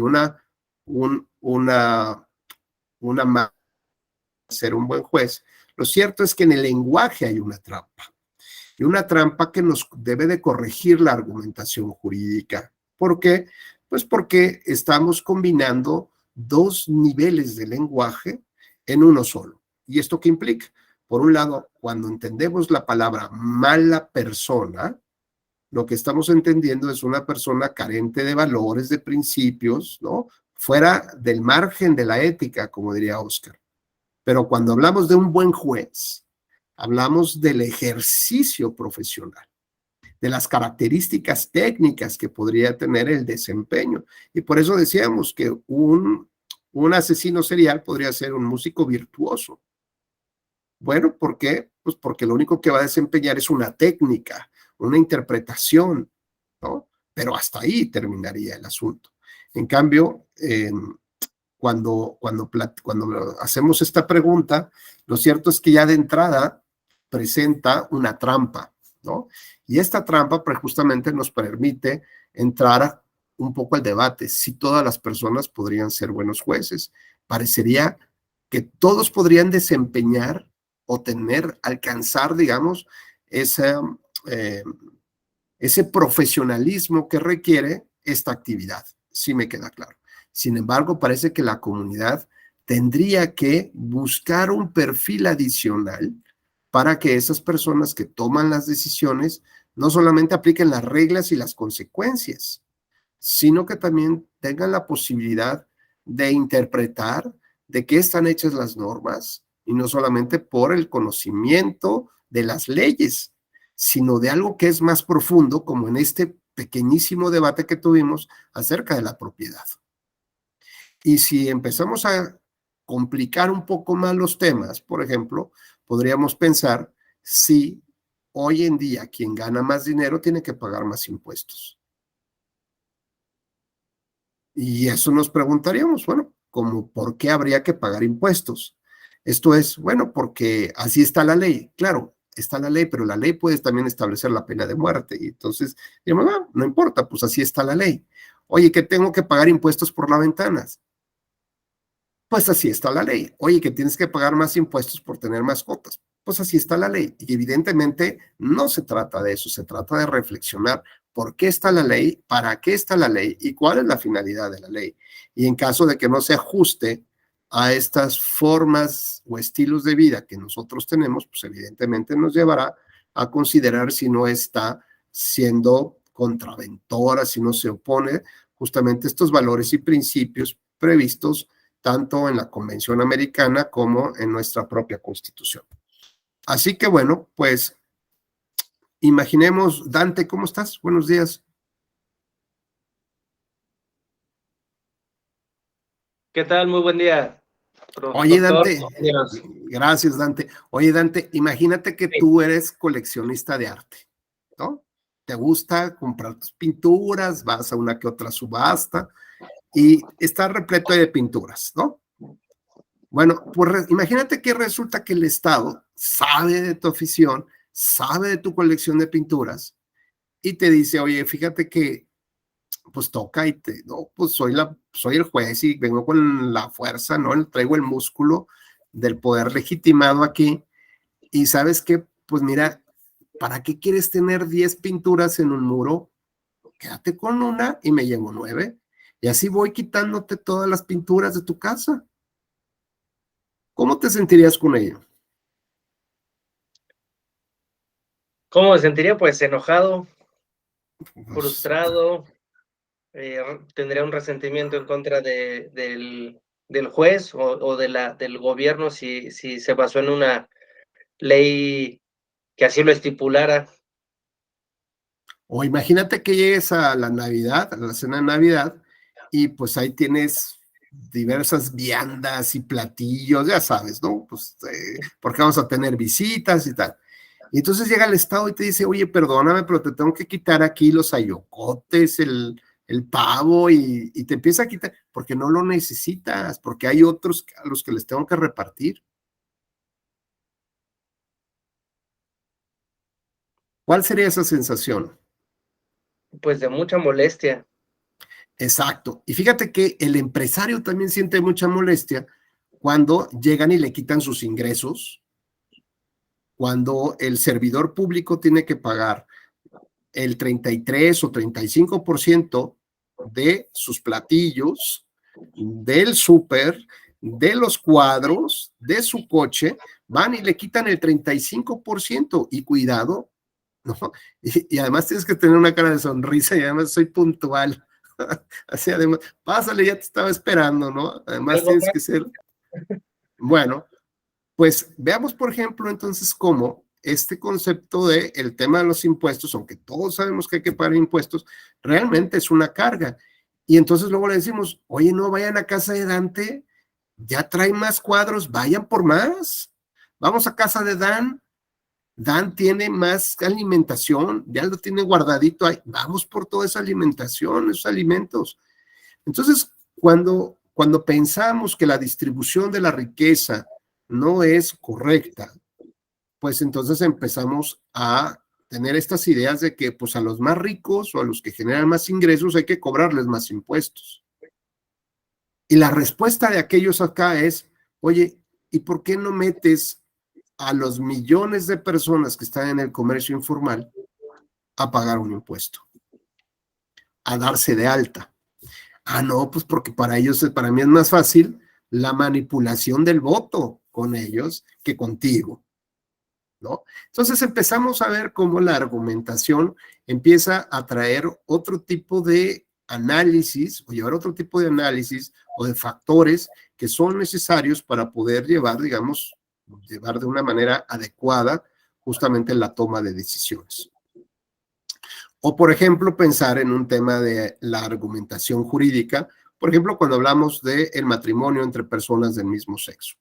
Speaker 2: ser un buen juez, lo cierto es que en el lenguaje hay una trampa. Y una trampa que nos debe de corregir la argumentación jurídica. ¿Por qué? Pues porque estamos combinando dos niveles de lenguaje en uno solo. ¿Y esto qué implica? Por un lado, cuando entendemos la palabra mala persona, lo que estamos entendiendo es una persona carente de valores, de principios, ¿no? Fuera del margen de la ética, como diría Oscar. Pero cuando hablamos de un buen juez, hablamos del ejercicio profesional, de las características técnicas que podría tener el desempeño. Y por eso decíamos que un asesino serial podría ser un músico virtuoso. Bueno, ¿por qué? Pues porque lo único que va a desempeñar es una técnica, una interpretación, ¿no? Pero hasta ahí terminaría el asunto. En cambio, cuando hacemos esta pregunta, lo cierto es que ya de entrada presenta una trampa, ¿no? Y esta trampa pues, justamente nos permite entrar un poco el debate, si todas las personas podrían ser buenos jueces. Parecería que todos podrían desempeñar o alcanzar, digamos, esa, eh, ese profesionalismo que requiere esta actividad. Sí me queda claro. Sin embargo, parece que la comunidad tendría que buscar un perfil adicional para que esas personas que toman las decisiones no solamente apliquen las reglas y las consecuencias, sino que también tengan la posibilidad de interpretar de qué están hechas las normas y no solamente por el conocimiento de las leyes, sino de algo que es más profundo, como en este pequeñísimo debate que tuvimos acerca de la propiedad. Y si empezamos a complicar un poco más los temas, por ejemplo, podríamos pensar si hoy en día quien gana más dinero tiene que pagar más impuestos. Y eso nos preguntaríamos, bueno, como ¿por qué habría que pagar impuestos? Esto es, bueno, porque así está la ley. Claro, está la ley, pero la ley puede también establecer la pena de muerte. Y entonces, digamos, no importa, pues así está la ley. Oye, que tengo que pagar impuestos por las ventanas. Pues así está la ley. Oye, que tienes que pagar más impuestos por tener mascotas. Pues así está la ley. Y evidentemente no se trata de eso, se trata de reflexionar por qué está la ley, para qué está la ley y cuál es la finalidad de la ley. Y en caso de que no se ajuste a estas formas o estilos de vida que nosotros tenemos, pues evidentemente nos llevará a considerar si no está siendo contraventora, si no se opone justamente a estos valores y principios previstos tanto en la Convención Americana como en nuestra propia Constitución. Así que bueno, pues imaginemos, Dante, ¿cómo estás? Buenos días.
Speaker 4: ¿Qué tal? Muy buen día,
Speaker 2: Oye,
Speaker 4: doctor.
Speaker 2: Dante, gracias, Dante. Oye, Dante, imagínate que tú eres coleccionista de arte, ¿no? Te gusta comprar tus pinturas, vas a una que otra subasta y está repleto de pinturas, ¿no? Bueno, pues imagínate que resulta que el Estado sabe de tu afición, sabe de tu colección de pinturas y te dice, oye, fíjate que pues toca y no, pues soy el juez y vengo con la fuerza, ¿no? Traigo el músculo del poder legitimado aquí y ¿sabes qué? Pues mira, ¿para qué quieres tener 10 pinturas en un muro? Quédate con una y me llevo 9 y así voy quitándote todas las pinturas de tu casa. ¿Cómo te sentirías con ello?
Speaker 4: ¿Cómo me sentiría? Pues enojado,
Speaker 2: Pues,
Speaker 4: frustrado, tendría un resentimiento en contra del juez o del gobierno si se basó en una ley que así lo estipulara.
Speaker 2: O imagínate que llegues a la Navidad, a la cena de Navidad, y pues ahí tienes diversas viandas y platillos, ya sabes, ¿no? Pues porque vamos a tener visitas y tal. Y entonces llega el Estado y te dice, oye, perdóname, pero te tengo que quitar aquí los ayocotes, el pavo, y te empieza a quitar, porque no lo necesitas, porque hay otros a los que les tengo que repartir. ¿Cuál sería esa sensación?
Speaker 4: Pues de mucha molestia.
Speaker 2: Exacto. Y fíjate que el empresario también siente mucha molestia cuando llegan y le quitan sus ingresos, cuando el servidor público tiene que pagar el 33 o 35% de sus platillos, del súper, de los cuadros, de su coche, van y le quitan el 35% y cuidado, ¿no? Y además tienes que tener una cara de sonrisa y además soy puntual. Así además, pásale, ya te estaba esperando, ¿no? Además tienes que ser, bueno, pues veamos, por ejemplo, entonces cómo este concepto de el tema de los impuestos, aunque todos sabemos que hay que pagar impuestos, realmente es una carga. Y entonces luego le decimos, oye, no vayan a casa de Dante, ya trae más cuadros, vayan por más. Vamos a casa de Dan, Dan tiene más alimentación, ya lo tiene guardadito ahí, vamos por toda esa alimentación, esos alimentos. Entonces, cuando pensamos que la distribución de la riqueza no es correcta, pues entonces empezamos a tener estas ideas de que pues a los más ricos o a los que generan más ingresos hay que cobrarles más impuestos. Y la respuesta de aquellos acá es, oye, ¿y por qué no metes a los millones de personas que están en el comercio informal a pagar un impuesto, a darse de alta? Ah, no, pues porque para ellos, para mí es más fácil la manipulación del voto con ellos que contigo, ¿no? Entonces empezamos a ver cómo la argumentación empieza a traer otro tipo de análisis o llevar otro tipo de análisis o de factores que son necesarios para poder llevar, digamos, llevar de una manera adecuada justamente la toma de decisiones. O, por ejemplo, pensar en un tema de la argumentación jurídica, por ejemplo, cuando hablamos del matrimonio entre personas del mismo sexo.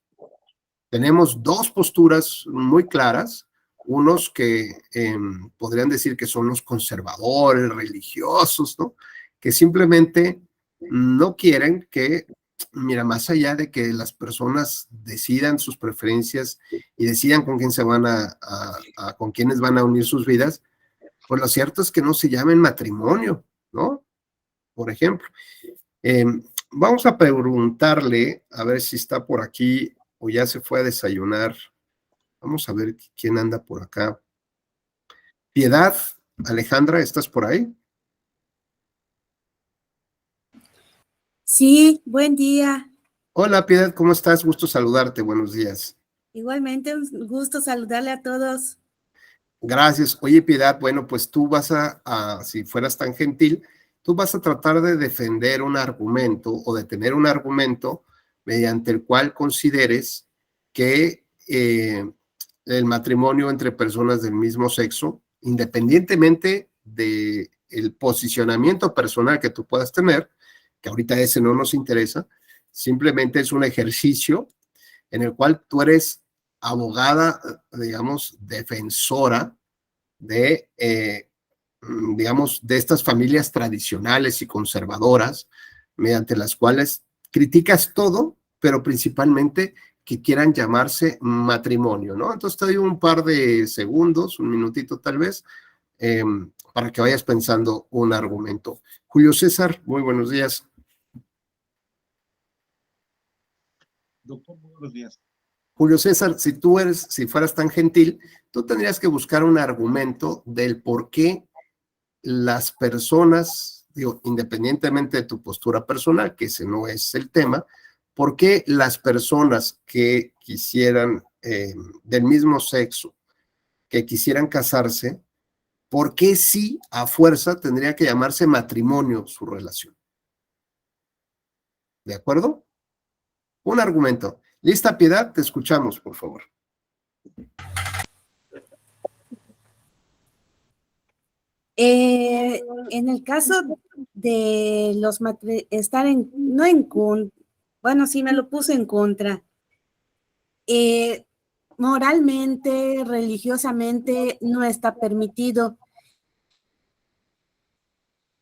Speaker 2: Tenemos dos posturas muy claras, unos que podrían decir que son los conservadores, religiosos, ¿no? Que simplemente no quieren que, mira, más allá de que las personas decidan sus preferencias y decidan con quién se van con quiénes van a unir sus vidas, pues lo cierto es que no se llamen matrimonio, ¿no? Por ejemplo. Vamos a preguntarle, a ver si está por aquí o ya se fue a desayunar. Vamos a ver quién anda por acá. Piedad, Alejandra, ¿estás por ahí?
Speaker 5: Sí, buen día.
Speaker 2: Hola, Piedad, ¿cómo estás? Gusto saludarte, buenos días.
Speaker 5: Igualmente, un gusto saludarle a todos.
Speaker 2: Gracias. Oye, Piedad, bueno, pues tú vas si fueras tan gentil, tú vas a tratar de defender un argumento o de tener un argumento mediante el cual consideres que el matrimonio entre personas del mismo sexo, independientemente del posicionamiento personal que tú puedas tener, que ahorita ese no nos interesa, simplemente es un ejercicio en el cual tú eres abogada, digamos, defensora de, digamos, de estas familias tradicionales y conservadoras, mediante las cuales criticas todo, pero principalmente que quieran llamarse matrimonio, ¿no? Entonces te doy un par de segundos, un minutito tal vez, para que vayas pensando un argumento. Julio César, muy buenos días.
Speaker 6: Doctor, muy buenos días.
Speaker 2: Julio César, si fueras tan gentil, tú tendrías que buscar un argumento del por qué las personas, digo, independientemente de tu postura personal, que ese no es el tema, por qué las personas que quisieran, del mismo sexo, que quisieran casarse, por qué sí a fuerza tendría que llamarse matrimonio su relación. ¿De acuerdo? Un argumento. ¿Lista, Piedad? Te escuchamos, por favor.
Speaker 5: En el caso de los estar no en contra, bueno, sí me lo puse en contra. Moralmente, religiosamente, no está permitido.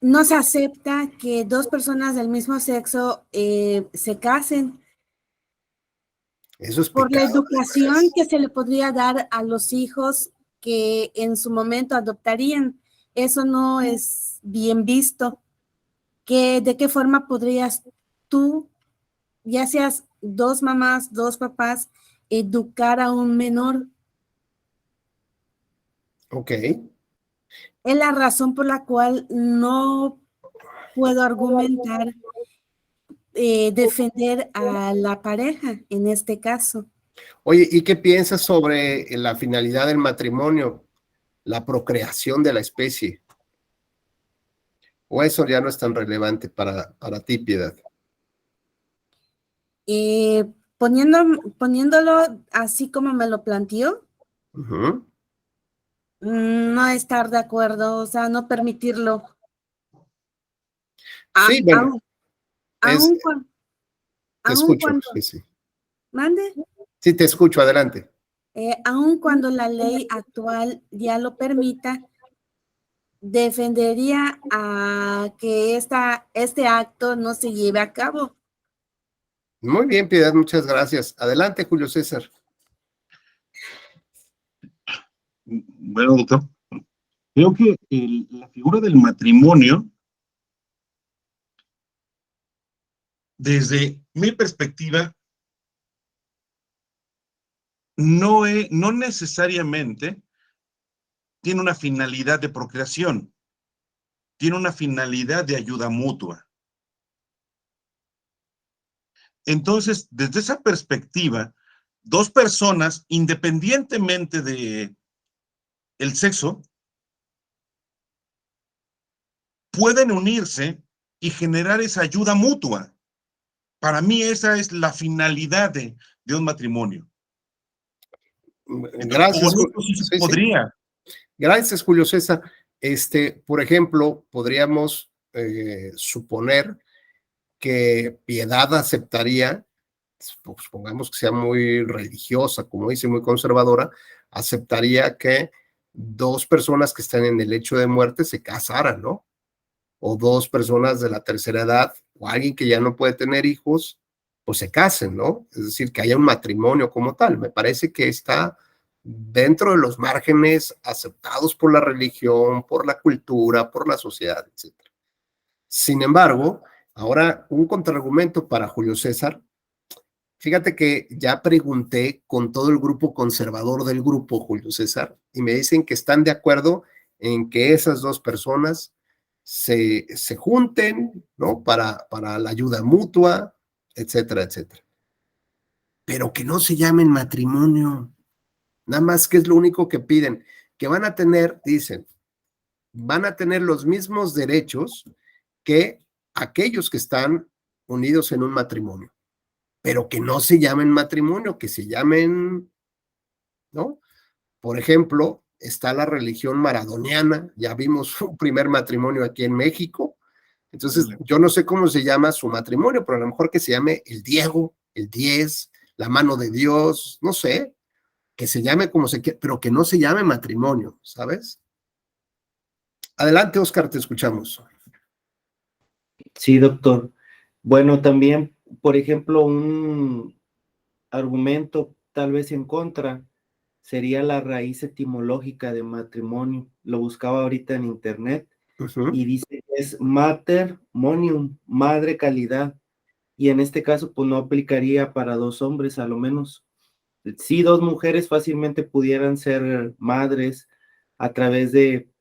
Speaker 5: No se acepta que dos personas del mismo sexo se casen.
Speaker 2: Eso es
Speaker 5: Por la
Speaker 2: pecado.
Speaker 5: educación que se le podría dar a los hijos que en su momento adoptarían. Eso no es bien visto. ¿De qué forma podrías tú, ya seas dos mamás, dos papás, educar a un menor?
Speaker 2: Ok.
Speaker 5: Es la razón por la cual no puedo argumentar defender a la pareja en este caso.
Speaker 2: Oye, ¿y qué piensas sobre la finalidad del matrimonio, la procreación de la especie? ¿O eso ya no es tan relevante para ti, Piedad?
Speaker 5: Poniéndolo así como me lo planteó, no estar de acuerdo, o sea, no permitirlo.
Speaker 2: Sí, bueno, te escucho.
Speaker 5: Cuando,
Speaker 2: sí.
Speaker 5: ¿mande?
Speaker 2: Sí, te escucho, adelante.
Speaker 5: Aun cuando la ley actual ya lo permita, defendería a que este acto no se lleve a cabo.
Speaker 2: Muy bien, Piedad, muchas gracias. Adelante, Julio César.
Speaker 6: Bueno, doctor, Creo que la figura del matrimonio, desde mi perspectiva, no necesariamente tiene una finalidad de procreación, tiene una finalidad de ayuda mutua. Entonces, desde esa perspectiva, dos personas, independientemente de el sexo, pueden unirse y generar esa ayuda mutua. Para mí esa es la finalidad de un matrimonio.
Speaker 2: Gracias.
Speaker 6: Sí, podría.
Speaker 2: Gracias, Julio César. Por ejemplo, podríamos suponer que Piedad aceptaría, supongamos que sea muy religiosa, como dice, muy conservadora, aceptaría que dos personas que están en el lecho de muerte se casaran, ¿no? O dos personas de la tercera edad, o alguien que ya no puede tener hijos, pues se casen, ¿no? Es decir, que haya un matrimonio como tal. Me parece que está dentro de los márgenes aceptados por la religión, por la cultura, por la sociedad, etc. Sin embargo, ahora un contraargumento para Julio César. Fíjate que ya pregunté con todo el grupo conservador del grupo, Julio César, y me dicen que están de acuerdo en que esas dos personas se junten, ¿no? Para la ayuda mutua, etcétera, etcétera. Pero que no se llamen matrimonio. Nada más que es lo único que piden, que van a tener, dicen, van a tener los mismos derechos que aquellos que están unidos en un matrimonio, pero que no se llamen matrimonio, que se llamen, ¿no? Por ejemplo, está la religión maradoniana, ya vimos un primer matrimonio aquí en México, entonces yo no sé cómo se llama su matrimonio, pero a lo mejor que se llame el Diego, el 10, la mano de Dios, no sé, que se llame como se quiera, pero que no se llame matrimonio, ¿sabes? Adelante, Oscar, te escuchamos.
Speaker 1: Sí, doctor. Bueno, también, por ejemplo, un argumento tal vez en contra sería la raíz etimológica de matrimonio. Lo buscaba ahorita en internet y dice que es mater monium, madre calidad. Y en este caso, pues no aplicaría para dos hombres, a lo menos. Sí, dos mujeres fácilmente pudieran ser madres a través de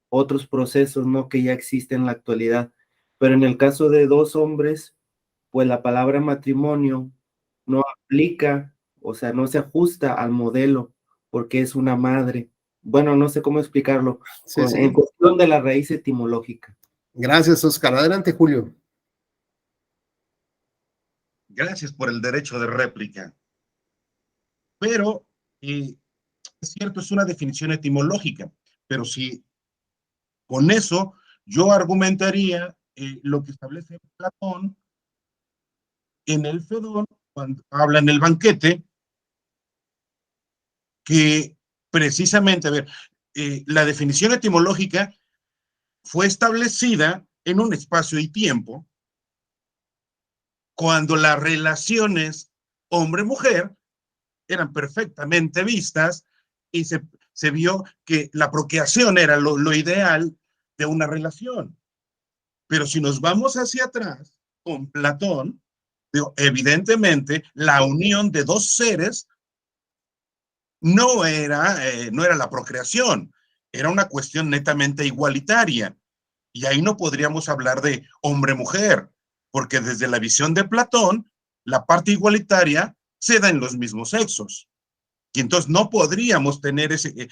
Speaker 1: otros procesos, ¿no? Que ya existen en la actualidad. Pero en el caso de dos hombres, pues la palabra matrimonio no aplica, o sea, no se ajusta al modelo, porque es una madre. Bueno, no sé cómo explicarlo,
Speaker 2: Sí.
Speaker 1: en cuestión de la raíz etimológica.
Speaker 2: Gracias, Oscar. Adelante, Julio.
Speaker 6: Gracias por el derecho de réplica. Pero, es cierto, es una definición etimológica, pero si con eso yo argumentaría lo que establece Platón en el Fedón, cuando habla en el banquete, que precisamente, a ver, la definición etimológica fue establecida en un espacio y tiempo cuando las relaciones hombre-mujer eran perfectamente vistas y se vio que la procreación era lo ideal de una relación. Pero si nos vamos hacia atrás, con Platón, evidentemente la unión de dos seres no era la procreación, era una cuestión netamente igualitaria. Y ahí no podríamos hablar de hombre-mujer, porque desde la visión de Platón, la parte igualitaria se da en los mismos sexos. Y entonces no podríamos tener ese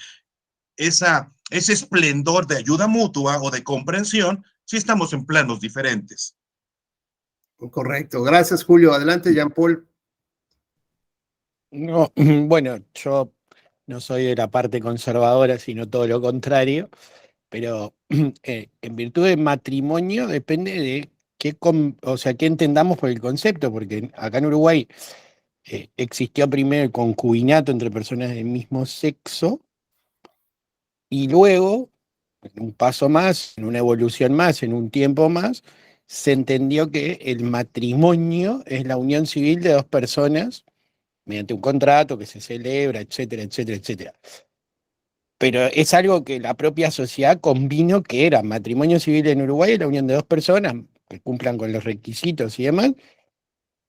Speaker 6: esplendor de ayuda mutua o de comprensión si estamos en planos diferentes.
Speaker 2: Correcto. Gracias, Julio. Adelante, Jean-Paul.
Speaker 3: No, bueno, yo no soy de la parte conservadora, sino todo lo contrario, pero en virtud de matrimonio depende de qué entendamos por el concepto, porque acá en Uruguay existió primero el concubinato entre personas del mismo sexo y luego, en un paso más, en una evolución más, en un tiempo más, se entendió que el matrimonio es la unión civil de dos personas mediante un contrato que se celebra, etcétera, etcétera, etcétera. pero es algo que la propia sociedad convino que era matrimonio civil en Uruguay, la unión de dos personas que cumplan con los requisitos y demás,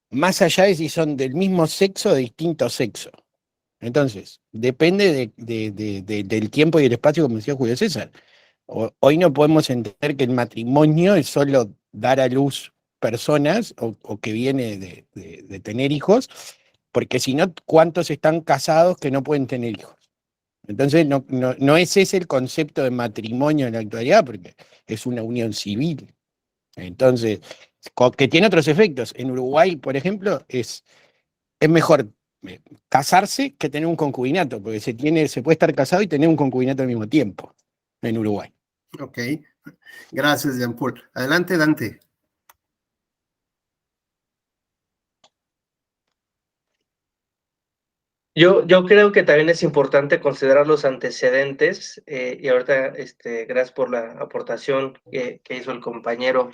Speaker 3: más allá de si son del mismo sexo o de distinto sexo. Entonces, depende del tiempo y el espacio, como decía Julio César. Hoy no podemos entender que el matrimonio es solo dar a luz personas o que viene de tener hijos, porque si no, ¿cuántos están casados que no pueden tener hijos? Entonces, no es ese el concepto de matrimonio en la actualidad, porque es una unión civil. Entonces, que tiene otros efectos. En Uruguay, por ejemplo, es mejor casarse que tener un concubinato, porque se puede estar casado y tener un concubinato al mismo tiempo en Uruguay.
Speaker 2: Ok, gracias, Jean-Paul. Adelante, Dante.
Speaker 4: Yo creo que también es importante considerar los antecedentes, y ahorita, gracias por la aportación que hizo el compañero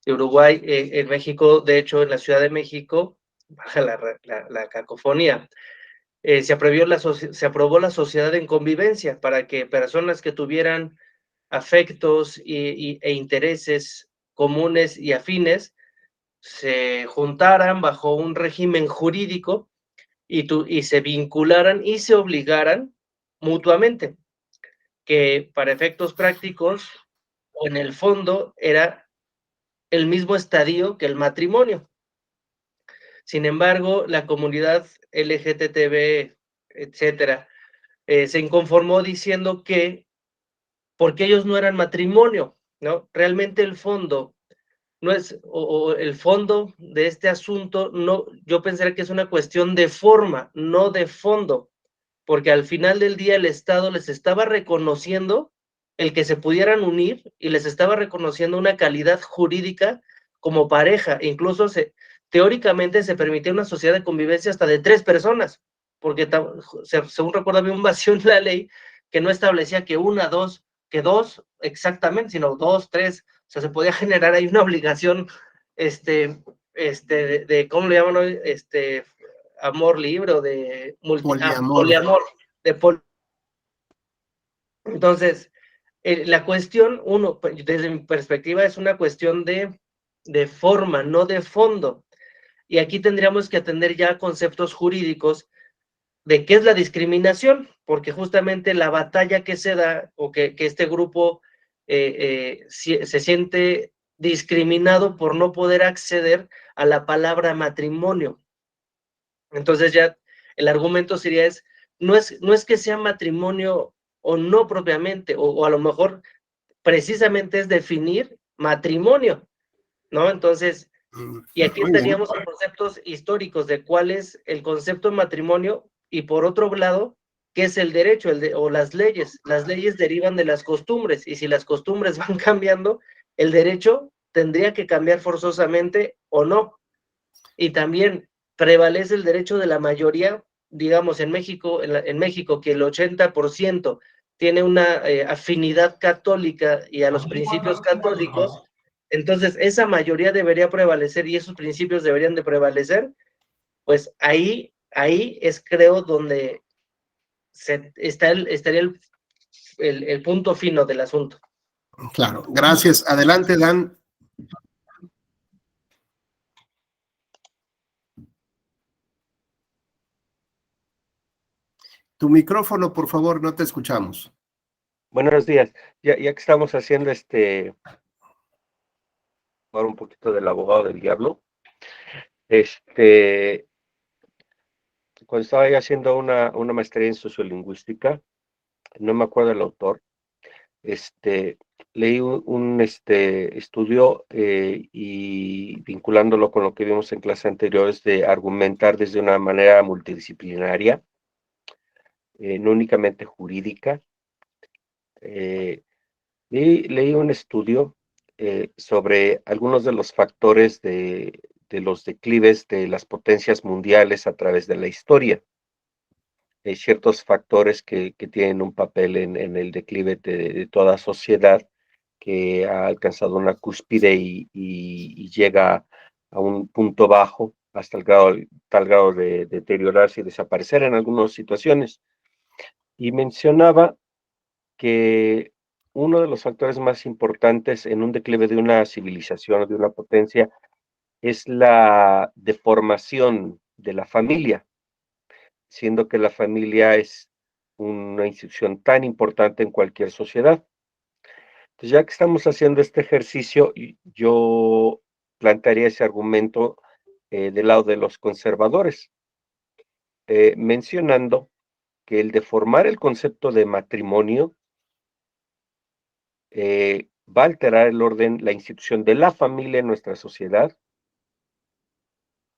Speaker 4: de Uruguay. En México, de hecho, en la Ciudad de México, baja la cacofonía, se aprobó la sociedad en convivencia para que personas que tuvieran afectos e intereses comunes y afines se juntaran bajo un régimen jurídico y se vincularan y se obligaran mutuamente, que para efectos prácticos o en el fondo era el mismo estadio que el matrimonio. Sin embargo, la comunidad LGTB, etcétera, se inconformó diciendo que porque ellos no eran matrimonio, ¿no? Realmente el fondo no es, o el fondo de este asunto, no, yo pensaría que es una cuestión de forma, no de fondo, porque al final del día el Estado les estaba reconociendo el que se pudieran unir y les estaba reconociendo una calidad jurídica como pareja. Incluso teóricamente se permitía una sociedad de convivencia hasta de 3 personas, porque según recuerdo había un vacío en la ley que no establecía que dos exactamente, sino 2, 3, o sea, se podía generar ahí una obligación, ¿cómo le llaman hoy? Amor libre o de poliamor, Entonces, la cuestión, desde mi perspectiva, es una cuestión de forma, no de fondo. Y aquí tendríamos que atender ya conceptos jurídicos de qué es la discriminación, porque justamente la batalla que se da, o que este grupo se siente discriminado por no poder acceder a la palabra matrimonio. Entonces ya el argumento sería no es que sea matrimonio o no propiamente, o a lo mejor precisamente es definir matrimonio, ¿no? Entonces, y aquí estaríamos en conceptos históricos de cuál es el concepto de matrimonio y por otro lado, ¿qué es el derecho o las leyes? Las leyes derivan de las costumbres y si las costumbres van cambiando, el derecho tendría que cambiar forzosamente o no. Y también prevalece el derecho de la mayoría, digamos, en México, que el 80% tiene una afinidad católica y a los principios católicos, entonces esa mayoría debería prevalecer y esos principios deberían de prevalecer, pues ahí es, creo, donde estaría el punto fino del asunto.
Speaker 2: Claro, gracias. Adelante, Dan. Tu micrófono, por favor, no te escuchamos.
Speaker 7: Buenos días. Ya que estamos haciendo ahora un poquito del abogado del diablo, cuando estaba yo haciendo una maestría en sociolingüística, no me acuerdo el autor, leí un estudio y vinculándolo con lo que vimos en clases anteriores de argumentar desde una manera multidisciplinaria, no únicamente jurídica. Leí un estudio sobre algunos de los factores de los declives de las potencias mundiales a través de la historia. Hay ciertos factores que tienen un papel en el declive de toda sociedad que ha alcanzado una cúspide y llega a un punto bajo hasta tal grado de deteriorarse y desaparecer en algunas situaciones. Y mencionaba que uno de los factores más importantes en un declive de una civilización o de una potencia es la deformación de la familia, siendo que la familia es una institución tan importante en cualquier sociedad. Entonces, ya que estamos haciendo este ejercicio, yo plantearía ese argumento del lado de los conservadores, mencionando que el deformar el concepto de matrimonio va a alterar el orden, la institución de la familia en nuestra sociedad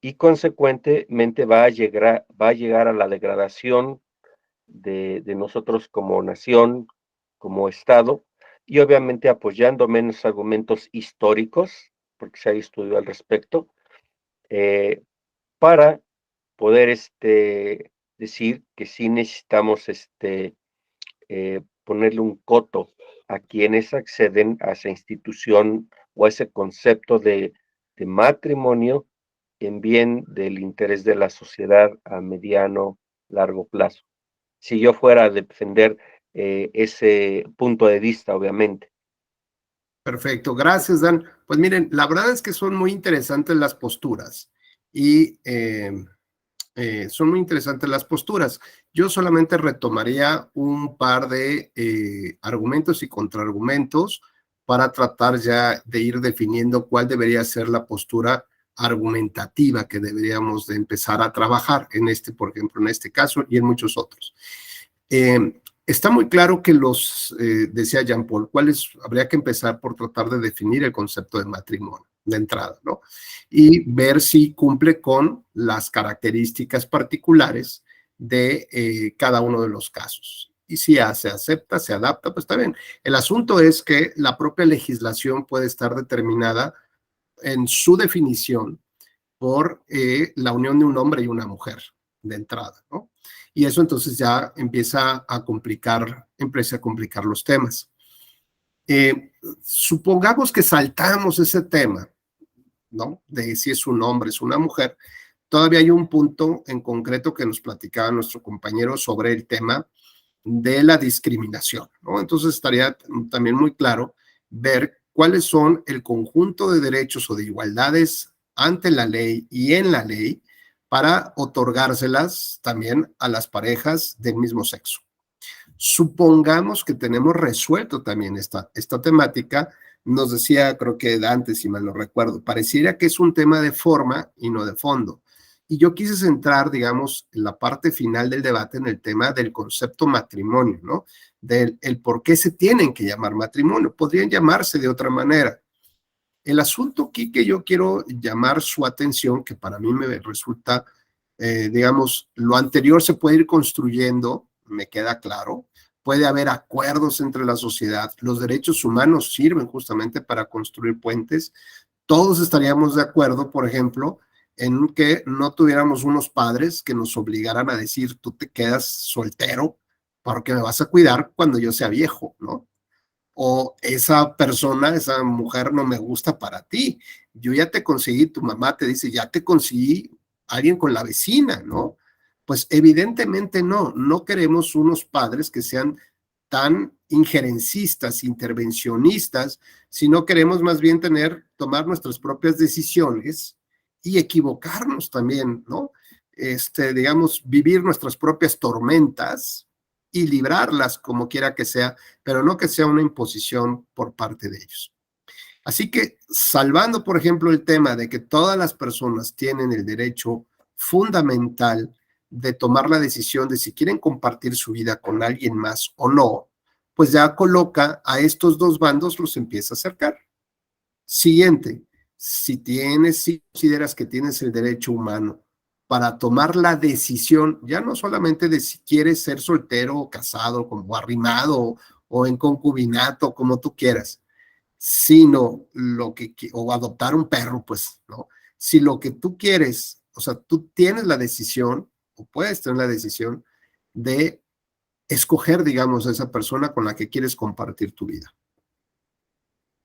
Speaker 7: y consecuentemente va a llegar a la degradación de nosotros como nación, como Estado, y obviamente apoyando menos argumentos históricos, porque se ha estudiado al respecto, para poder decir que sí necesitamos ponerle un coto a quienes acceden a esa institución o a ese concepto de matrimonio en bien del interés de la sociedad a mediano, largo plazo. Si yo fuera a defender ese punto de vista, obviamente.
Speaker 2: Perfecto, gracias, Dan. Pues miren, la verdad es que son muy interesantes las posturas y son muy interesantes las posturas. Yo solamente retomaría un par de argumentos y contraargumentos para tratar ya de ir definiendo cuál debería ser la postura argumentativa que deberíamos de empezar a trabajar en por ejemplo, en este caso y en muchos otros. Está muy claro que decía Jean-Paul, habría que empezar por tratar de definir el concepto de matrimonio de entrada, ¿no? Y ver si cumple con las características particulares de cada uno de los casos. Y si se acepta, se adapta, pues está bien. El asunto es que la propia legislación puede estar determinada en su definición por la unión de un hombre y una mujer de entrada, ¿no? Y eso entonces ya empieza a complicar los temas. Supongamos que saltamos ese tema, ¿no? De si es un hombre, es una mujer. Todavía hay un punto en concreto que nos platicaba nuestro compañero sobre el tema de la discriminación, ¿no? Entonces estaría también muy claro ver cuáles son el conjunto de derechos o de igualdades ante la ley y en la ley para otorgárselas también a las parejas del mismo sexo. Supongamos que tenemos resuelto también esta temática. Nos decía, creo que Dante, si mal no recuerdo, pareciera que es un tema de forma y no de fondo. Y yo quise centrar, digamos, en la parte final del debate en el tema del concepto matrimonio, ¿no? Del por qué se tienen que llamar matrimonio. Podrían llamarse de otra manera. El asunto aquí que yo quiero llamar su atención, que para mí me resulta, digamos, lo anterior se puede ir construyendo, me queda claro, puede haber acuerdos entre la sociedad, los derechos humanos sirven justamente para construir puentes, todos estaríamos de acuerdo, por ejemplo, en que no tuviéramos unos padres que nos obligaran a decir, tú te quedas soltero porque me vas a cuidar cuando yo sea viejo, ¿no? O esa persona, esa mujer no me gusta para ti. Yo ya te conseguí, tu mamá te dice, ya te conseguí alguien con la vecina, ¿no? Pues evidentemente no queremos unos padres que sean tan injerencistas, intervencionistas, sino queremos más bien tomar nuestras propias decisiones y equivocarnos también, ¿no? Digamos, vivir nuestras propias tormentas y librarlas como quiera que sea, pero no que sea una imposición por parte de ellos. Así que, salvando, por ejemplo, el tema de que todas las personas tienen el derecho fundamental de tomar la decisión de si quieren compartir su vida con alguien más o no, pues ya coloca a estos dos bandos, los empieza a acercar. Siguiente, si consideras que tienes el derecho humano para tomar la decisión, ya no solamente de si quieres ser soltero o casado, como arrimado o en concubinato, como tú quieras, sino o adoptar un perro, pues, ¿no? Si lo que tú quieres, o sea, tú tienes la decisión, o puedes tener la decisión de escoger, digamos, a esa persona con la que quieres compartir tu vida.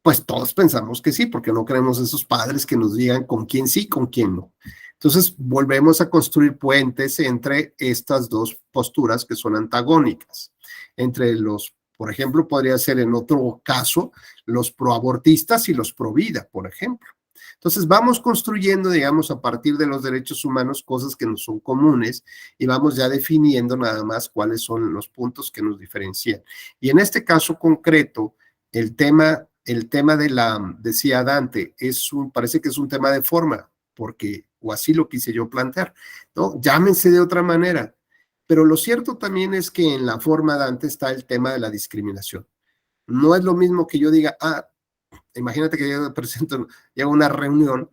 Speaker 2: Pues todos pensamos que sí, porque no queremos esos padres que nos digan con quién sí, con quién no. Entonces, volvemos a construir puentes entre estas dos posturas que son antagónicas, entre los Por ejemplo, podría ser en otro caso los proabortistas y los provida, por ejemplo. Entonces vamos construyendo, digamos, a partir de los derechos humanos, cosas que nos son comunes y vamos ya definiendo nada más cuáles son los puntos que nos diferencian. Y en este caso concreto, el tema de decía Dante, parece que es un tema de forma, porque, o así lo quise yo plantear, ¿no? Llámense de otra manera. Pero lo cierto también es que en la forma Dante está el tema de la discriminación. No es lo mismo que yo diga, imagínate que yo presento, llego a una reunión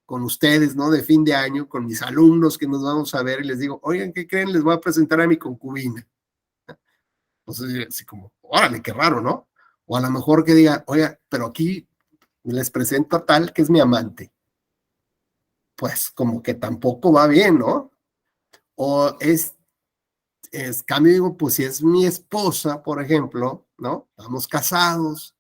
Speaker 2: con ustedes, ¿no? De fin de año, con mis alumnos que nos vamos a ver y les digo, oigan, ¿qué creen? Les voy a presentar a mi concubina. Entonces, así como, órale, qué raro, ¿no? O a lo mejor que diga, oiga, pero aquí les presento a tal que es mi amante. Pues como que tampoco va bien, ¿no? O cambio, digo, pues si es mi esposa, por ejemplo, ¿no? Estamos casados.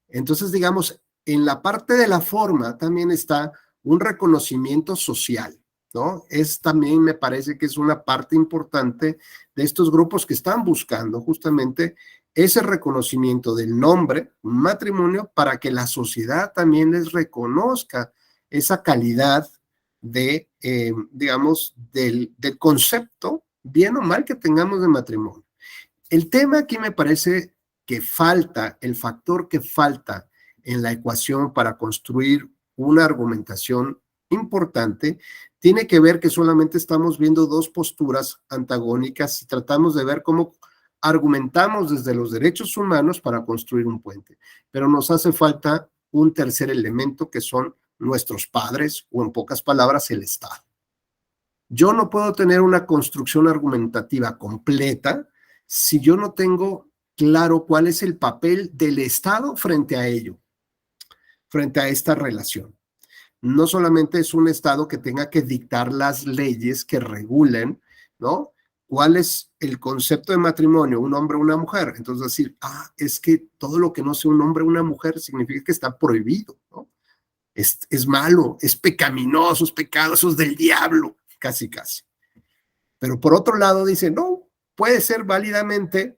Speaker 2: Entonces, digamos, en la parte de la forma también está un reconocimiento social, ¿no? También me parece que es una parte importante de estos grupos que están buscando justamente ese reconocimiento del nombre, matrimonio, para que la sociedad también les reconozca esa calidad de, digamos, del concepto, bien o mal que tengamos de matrimonio. El tema aquí me parece que falta, el factor que falta en la ecuación para construir una argumentación importante, tiene que ver que solamente estamos viendo dos posturas antagónicas y tratamos de ver cómo argumentamos desde los derechos humanos para construir un puente. Pero nos hace falta un tercer elemento que son nuestros padres, o en pocas palabras, el Estado. Yo no puedo tener una construcción argumentativa completa si yo no tengo claro cuál es el papel del Estado frente a ello, frente a esta relación. No solamente es un Estado que tenga que dictar las leyes que regulen, ¿no? ¿Cuál es el concepto de matrimonio? Un hombre o una mujer. Entonces decir, es que todo lo que no sea un hombre o una mujer significa que está prohibido, ¿no? Es malo, es pecaminoso, es pecado, eso es del diablo, casi, casi. Pero por otro lado dice, no, puede ser válidamente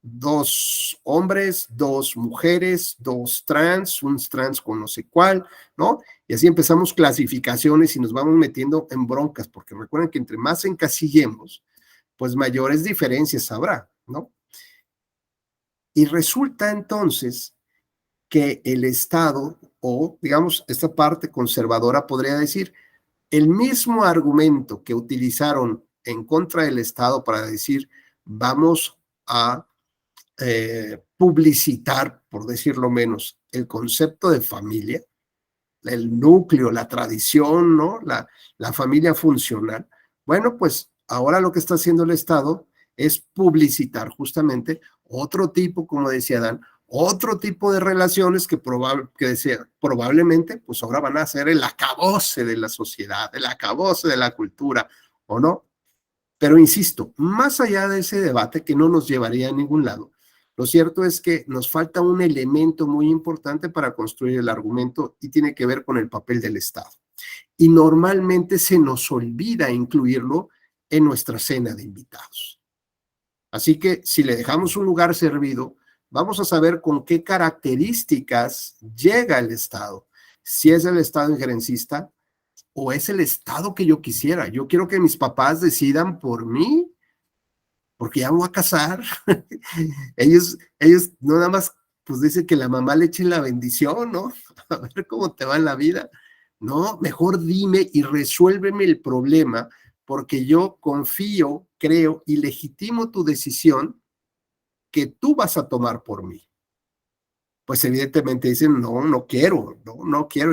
Speaker 2: 2 hombres, 2 mujeres, 2 trans, un trans con no sé cuál, ¿no? Y así empezamos clasificaciones y nos vamos metiendo en broncas, porque recuerden que entre más encasillemos, pues mayores diferencias habrá, ¿no? Y resulta entonces que el Estado, o digamos, esta parte conservadora podría decir, el mismo argumento que utilizaron en contra del Estado para decir, vamos a publicitar, por decirlo menos, el concepto de familia, el núcleo, la tradición, ¿no? La familia funcional. Bueno, pues ahora lo que está haciendo el Estado es publicitar justamente otro tipo, como decía Dan, otro tipo de relaciones que probablemente, pues ahora van a ser el acabose de la sociedad, el acabose de la cultura, ¿o no? Pero insisto, más allá de ese debate que no nos llevaría a ningún lado, lo cierto es que nos falta un elemento muy importante para construir el argumento y tiene que ver con el papel del Estado. Y normalmente se nos olvida incluirlo en nuestra cena de invitados. Así que si le dejamos un lugar servido, vamos a saber con qué características llega el Estado. Si es el Estado injerencista o es el Estado que yo quisiera. Yo quiero que mis papás decidan por mí, porque ya me voy a casar. ellos no nada más, pues dicen que la mamá le eche la bendición, ¿no? A ver cómo te va en la vida. No, mejor dime y resuélveme el problema, porque yo confío, creo y legitimo tu decisión que tú vas a tomar por mí. Pues evidentemente dicen, no quiero,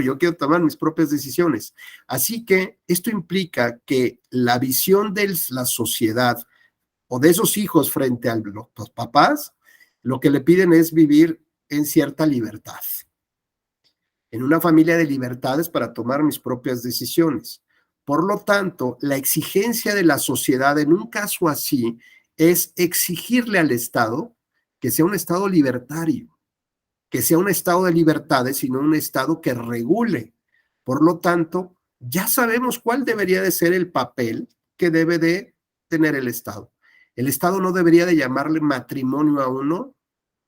Speaker 2: yo quiero tomar mis propias decisiones. Así que esto implica que la visión de la sociedad o de esos hijos frente a los papás, lo que le piden es vivir en cierta libertad, en una familia de libertades para tomar mis propias decisiones. Por lo tanto, la exigencia de la sociedad en un caso así es exigirle al Estado que sea un Estado libertario, que sea un Estado de libertades, sino un Estado que regule. Por lo tanto, ya sabemos cuál debería de ser el papel que debe de tener el Estado. El Estado no debería de llamarle matrimonio a uno,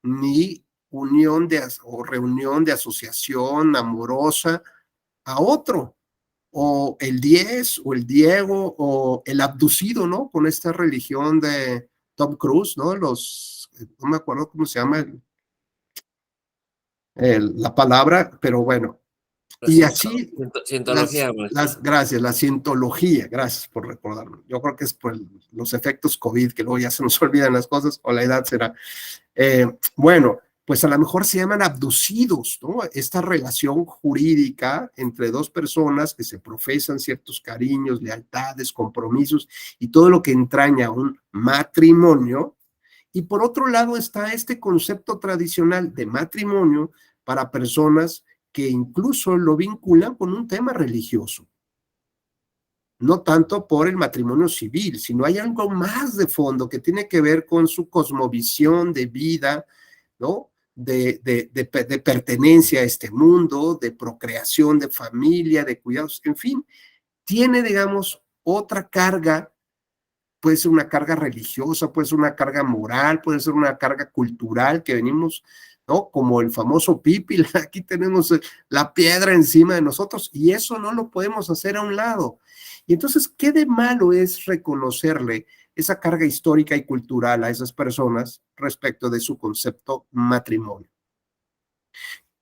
Speaker 2: ni unión o reunión de asociación amorosa a otro, o el 10, o el Diego, o el abducido, ¿no? Con esta religión de Tom Cruise, ¿no? No me acuerdo cómo se llama la palabra, pero bueno. Y así,
Speaker 8: Cientología,
Speaker 2: gracias, la cientología, gracias por recordarme. Yo creo que es por los efectos COVID, que luego ya se nos olvidan las cosas, o la edad será. Bueno, pues a lo mejor se llaman abducidos, ¿no? Esta relación jurídica entre dos personas que se profesan ciertos cariños, lealtades, compromisos y todo lo que entraña un matrimonio. Y por otro lado está este concepto tradicional de matrimonio para personas que incluso lo vinculan con un tema religioso. No tanto por el matrimonio civil, sino hay algo más de fondo que tiene que ver con su cosmovisión de vida, ¿no? De pertenencia a este mundo, de procreación, de familia, de cuidados, en fin, tiene, digamos, otra carga. Puede ser una carga religiosa, puede ser una carga moral, puede ser una carga cultural que venimos, ¿no? Como el famoso Pipil, aquí tenemos la piedra encima de nosotros y eso no lo podemos hacer a un lado. Y entonces, ¿qué de malo es reconocerle esa carga histórica y cultural a esas personas respecto de su concepto matrimonio?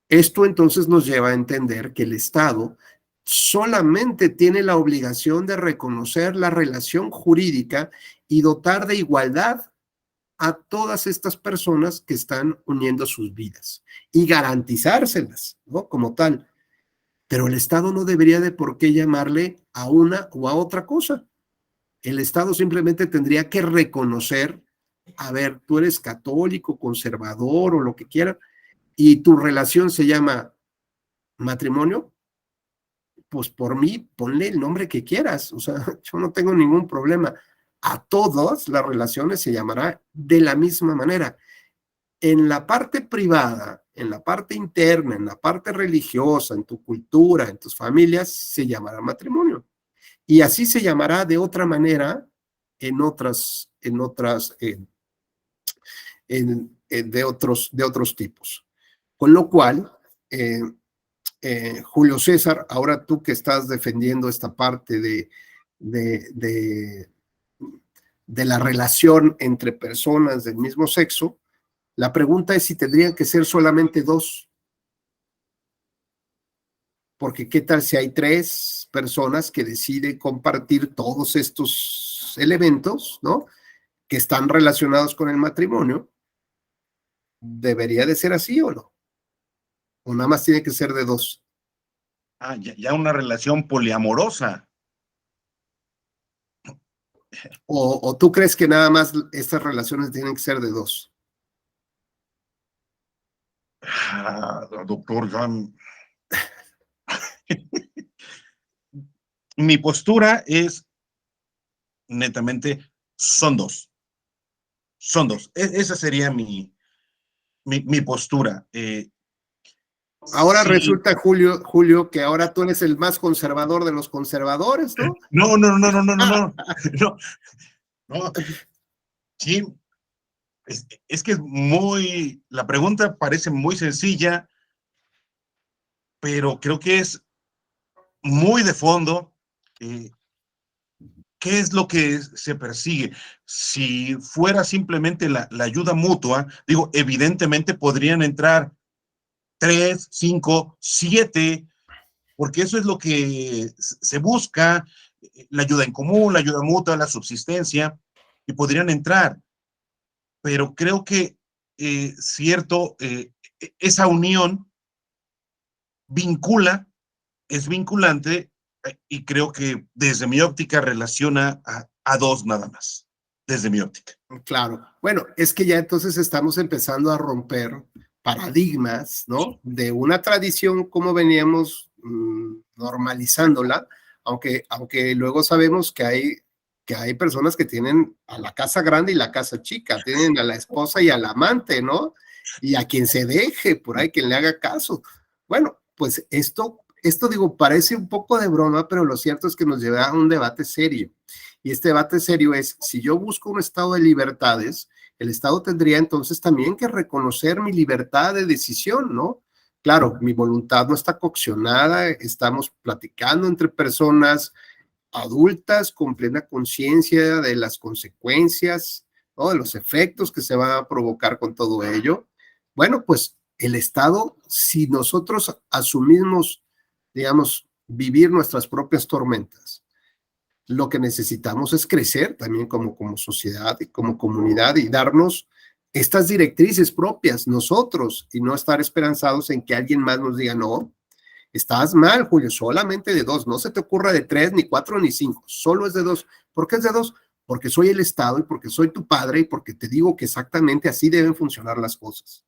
Speaker 2: Esto entonces nos lleva a entender que el Estado solamente tiene la obligación de reconocer la relación jurídica y dotar de igualdad a todas estas personas que están uniendo sus vidas y garantizárselas, ¿no? Como tal. Pero el Estado no debería de por qué llamarle a una o a otra cosa. El Estado simplemente tendría que reconocer, a ver, tú eres católico, conservador o lo que quiera, y tu relación se llama matrimonio, pues por mí, ponle el nombre que quieras, o sea, yo no tengo ningún problema. A todas las relaciones se llamará de la misma manera. En la parte privada, en la parte interna, en la parte religiosa, en tu cultura, en tus familias, se llamará matrimonio. Y así se llamará de otra manera de otros tipos. Con lo cual, Julio César, ahora tú que estás defendiendo esta parte de la relación entre personas del mismo sexo, la pregunta es si tendrían que ser solamente dos. Porque qué tal si hay tres personas que deciden compartir todos estos elementos, ¿no? Que están relacionados con el matrimonio. ¿Debería de ser así o no? ¿O nada más tiene que ser de dos?
Speaker 6: Ah, ya una relación poliamorosa.
Speaker 2: ¿O tú crees que nada más estas relaciones tienen que ser de dos?
Speaker 6: Doctor Jan. Mi postura es netamente, son dos. Son dos. Esa sería mi postura.
Speaker 2: Ahora
Speaker 6: sí.
Speaker 2: Resulta, Julio, que ahora tú eres el más conservador de los conservadores, ¿no?
Speaker 6: No. Sí, es que la pregunta parece muy sencilla, pero creo que es muy de fondo. ¿Qué es lo que se persigue? Si fuera simplemente la ayuda mutua, digo, evidentemente podrían entrar 3, 5, 7, porque eso es lo que se busca, la ayuda en común, la ayuda mutua, la subsistencia, y podrían entrar. Pero creo que esa unión es vinculante, y creo que desde mi óptica relaciona a dos nada más, desde mi óptica.
Speaker 2: Claro. Bueno, es que ya entonces estamos empezando a romper paradigmas, ¿no? De una tradición como veníamos normalizándola, aunque luego sabemos que hay personas que tienen a la casa grande y la casa chica, tienen a la esposa y al amante, ¿no? Y a quien se deje, por ahí, quien le haga caso. Bueno, pues esto digo, parece un poco de broma, pero lo cierto es que nos lleva a un debate serio. Y este debate serio es, si yo busco un estado de libertades, el Estado tendría entonces también que reconocer mi libertad de decisión, ¿no? Claro, mi voluntad no está coaccionada, estamos platicando entre personas adultas con plena conciencia de las consecuencias, ¿no? De los efectos que se van a provocar con todo ello. Bueno, pues el Estado, si nosotros asumimos, digamos, vivir nuestras propias tormentas, lo que necesitamos es crecer también como sociedad y como comunidad y darnos estas directrices propias nosotros y no estar esperanzados en que alguien más nos diga, no, estás mal, Julio, solamente de 2, no se te ocurra de 3, ni 4, ni 5, solo es de 2. ¿Por qué es de 2? Porque soy el Estado y porque soy tu padre y porque te digo que exactamente así deben funcionar las cosas.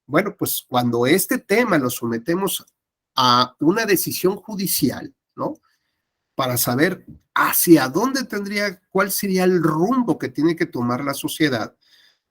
Speaker 2: Bueno, pues cuando este tema lo sometemos a una decisión judicial, ¿no? Para saber hacia dónde cuál sería el rumbo que tiene que tomar la sociedad,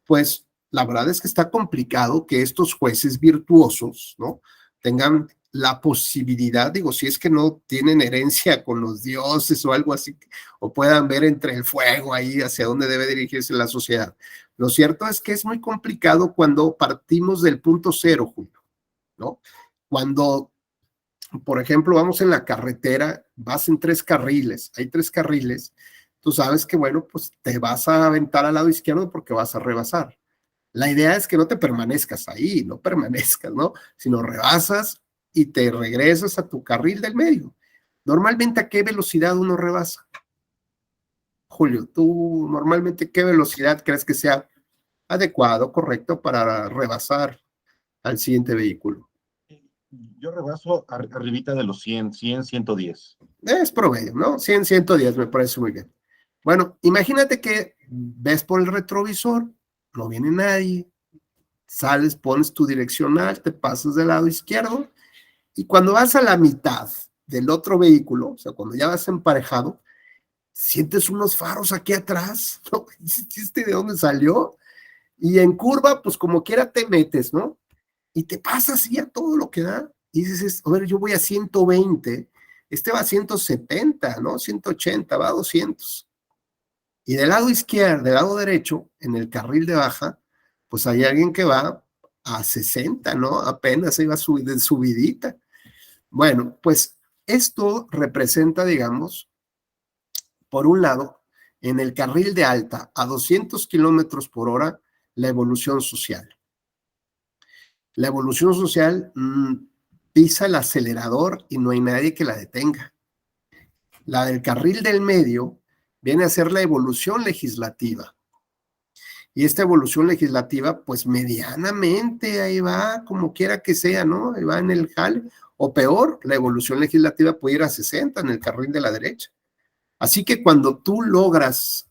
Speaker 2: pues la verdad es que está complicado que estos jueces virtuosos, ¿no? Tengan la posibilidad, digo, si es que no tienen herencia con los dioses o algo así, o puedan ver entre el fuego ahí hacia dónde debe dirigirse la sociedad. Lo cierto es que es muy complicado cuando partimos del punto cero, Julio, ¿no? Cuando, por ejemplo, vamos en la carretera, vas en 3 carriles, hay 3 carriles, tú sabes que, bueno, pues te vas a aventar al lado izquierdo porque vas a rebasar. La idea es que no te permanezcas ahí, no permanezcas, ¿no? Sino rebasas y te regresas a tu carril del medio. Normalmente, ¿a qué velocidad uno rebasa? Julio, ¿tú normalmente qué velocidad crees que sea adecuado, correcto para rebasar al siguiente vehículo?
Speaker 6: Yo rebaso arribita de los 100, 110.
Speaker 2: Es promedio, ¿no? 100, 110 me parece muy bien. Bueno, imagínate que ves por el retrovisor, no viene nadie, sales, pones tu direccional, te pasas del lado izquierdo y cuando vas a la mitad del otro vehículo, o sea, cuando ya vas emparejado, sientes unos faros aquí atrás, ¿no? ¿Este de dónde salió? Y en curva, pues como quiera te metes, ¿no? Y te pasas así a todo lo que da. Y dices, a ver, yo voy a 120, este va a 170, ¿no? 180, va a 200. Y del lado izquierdo, del lado derecho, en el carril de baja, pues hay alguien que va a 60, ¿no? Apenas iba de subidita. Bueno, pues esto representa, digamos, por un lado, en el carril de alta a 200 kilómetros por hora, la evolución social. La evolución social pisa el acelerador y no hay nadie que la detenga. La del carril del medio viene a ser la evolución legislativa. Y esta evolución legislativa, pues medianamente ahí va, como quiera que sea, ¿no? Ahí va en el jale. O peor, la evolución legislativa puede ir a 60 en el carril de la derecha. Así que cuando tú logras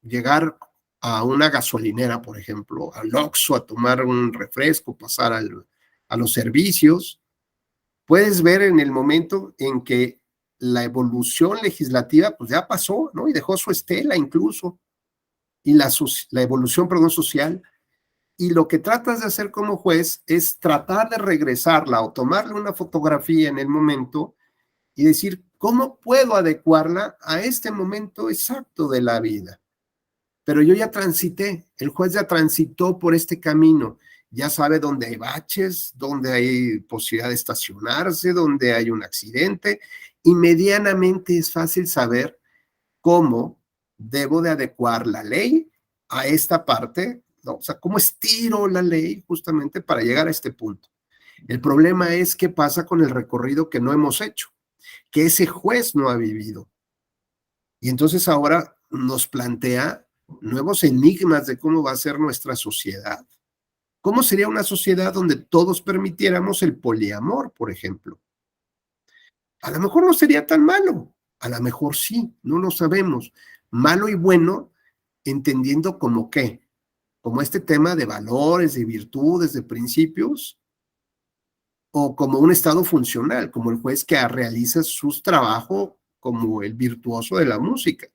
Speaker 2: llegar a una gasolinera, por ejemplo, al Oxxo a tomar un refresco, pasar a los servicios, puedes ver en el momento en que la evolución legislativa pues ya pasó, ¿no? Y dejó su estela incluso. Y la evolución, perdón, social. Y lo que tratas de hacer como juez es tratar de regresarla o tomarle una fotografía en el momento y decir, ¿cómo puedo adecuarla a este momento exacto de la vida? Pero yo ya transité, el juez ya transitó por este camino, ya sabe dónde hay baches, dónde hay posibilidad de estacionarse, dónde hay un accidente, y medianamente es fácil saber cómo debo de adecuar la ley a esta parte, ¿no? O sea, cómo estiro la ley justamente para llegar a este punto. El problema es qué pasa con el recorrido que no hemos hecho, que ese juez no ha vivido. Y entonces ahora nos plantea nuevos enigmas de cómo va a ser nuestra sociedad. ¿Cómo sería una sociedad donde todos permitiéramos el poliamor, por ejemplo? A lo mejor no sería tan malo, a lo mejor sí, no lo sabemos. Malo y bueno, entendiendo como qué, como este tema de valores, de virtudes, de principios, o como un estado funcional, como el juez que realiza su trabajo como el virtuoso de la música.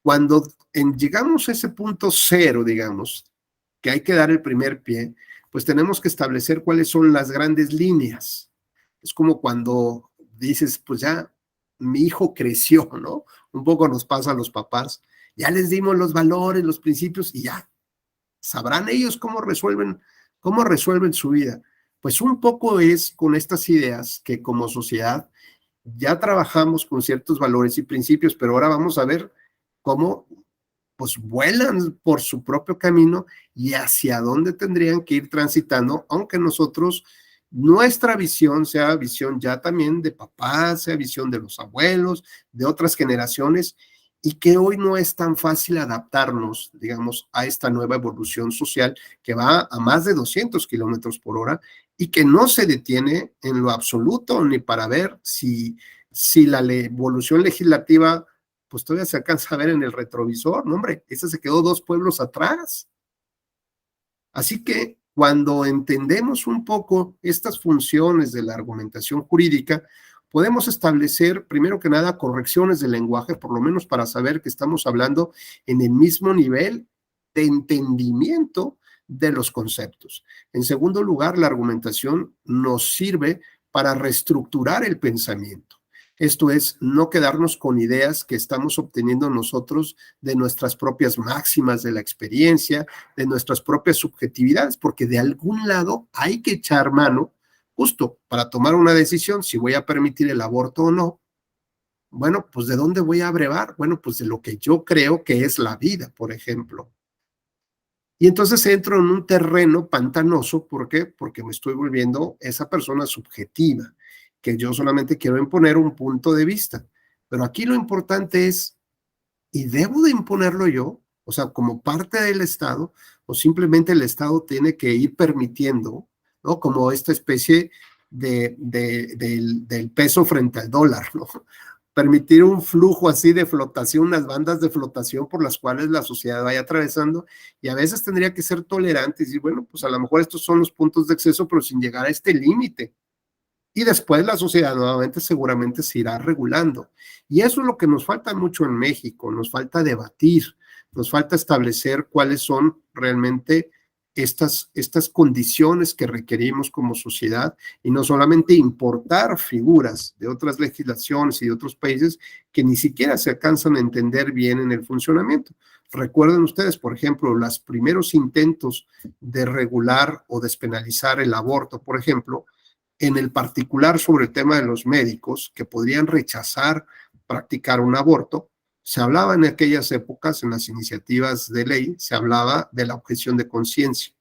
Speaker 2: Cuando llegamos a ese punto cero, digamos, que hay que dar el primer pie, pues tenemos que establecer cuáles son las grandes líneas. Es como cuando dices, pues ya mi hijo creció, ¿no? Un poco nos pasa a los papás, ya les dimos los valores, los principios y ya, sabrán ellos cómo resuelven su vida. Pues un poco es con estas ideas que como sociedad ya trabajamos con ciertos valores y principios, pero ahora vamos a ver cómo pues vuelan por su propio camino y hacia dónde tendrían que ir transitando, aunque nosotros, nuestra visión sea visión ya también de papás, sea visión de los abuelos, de otras generaciones, y que hoy no es tan fácil adaptarnos, digamos, a esta nueva evolución social que va a más de 200 kilómetros por hora y que no se detiene en lo absoluto ni para ver si la evolución legislativa pues todavía se alcanza a ver en el retrovisor, no hombre, ese se quedó 2 pueblos atrás. Así que cuando entendemos un poco estas funciones de la argumentación jurídica, podemos establecer, primero que nada, correcciones del lenguaje, por lo menos para saber que estamos hablando en el mismo nivel de entendimiento de los conceptos. En segundo lugar, la argumentación nos sirve para reestructurar el pensamiento. Esto es, no quedarnos con ideas que estamos obteniendo nosotros de nuestras propias máximas de la experiencia, de nuestras propias subjetividades, porque de algún lado hay que echar mano justo para tomar una decisión si voy a permitir el aborto o no. Bueno, pues ¿de dónde voy a abrevar? Bueno, pues de lo que yo creo que es la vida, por ejemplo. Y entonces entro en un terreno pantanoso, ¿por qué? Porque me estoy volviendo esa persona subjetiva, que yo solamente quiero imponer un punto de vista. Pero aquí lo importante es, ¿y debo de imponerlo yo? O sea, como parte del Estado, o simplemente el Estado tiene que ir permitiendo, ¿no? Como esta especie del peso frente al dólar, ¿no? Permitir un flujo así de flotación, unas bandas de flotación por las cuales la sociedad vaya atravesando, y a veces tendría que ser tolerante y decir, bueno, pues a lo mejor estos son los puntos de exceso, pero sin llegar a este límite. Y después la sociedad nuevamente seguramente se irá regulando. Y eso es lo que nos falta mucho en México, nos falta debatir, nos falta establecer cuáles son realmente estas condiciones que requerimos como sociedad y no solamente importar figuras de otras legislaciones y de otros países que ni siquiera se alcanzan a entender bien en el funcionamiento. Recuerden ustedes, por ejemplo, los primeros intentos de regular o despenalizar el aborto, por ejemplo, en el particular sobre el tema de los médicos que podrían rechazar practicar un aborto, se hablaba en aquellas épocas, en las iniciativas de ley, se hablaba de la objeción de conciencia.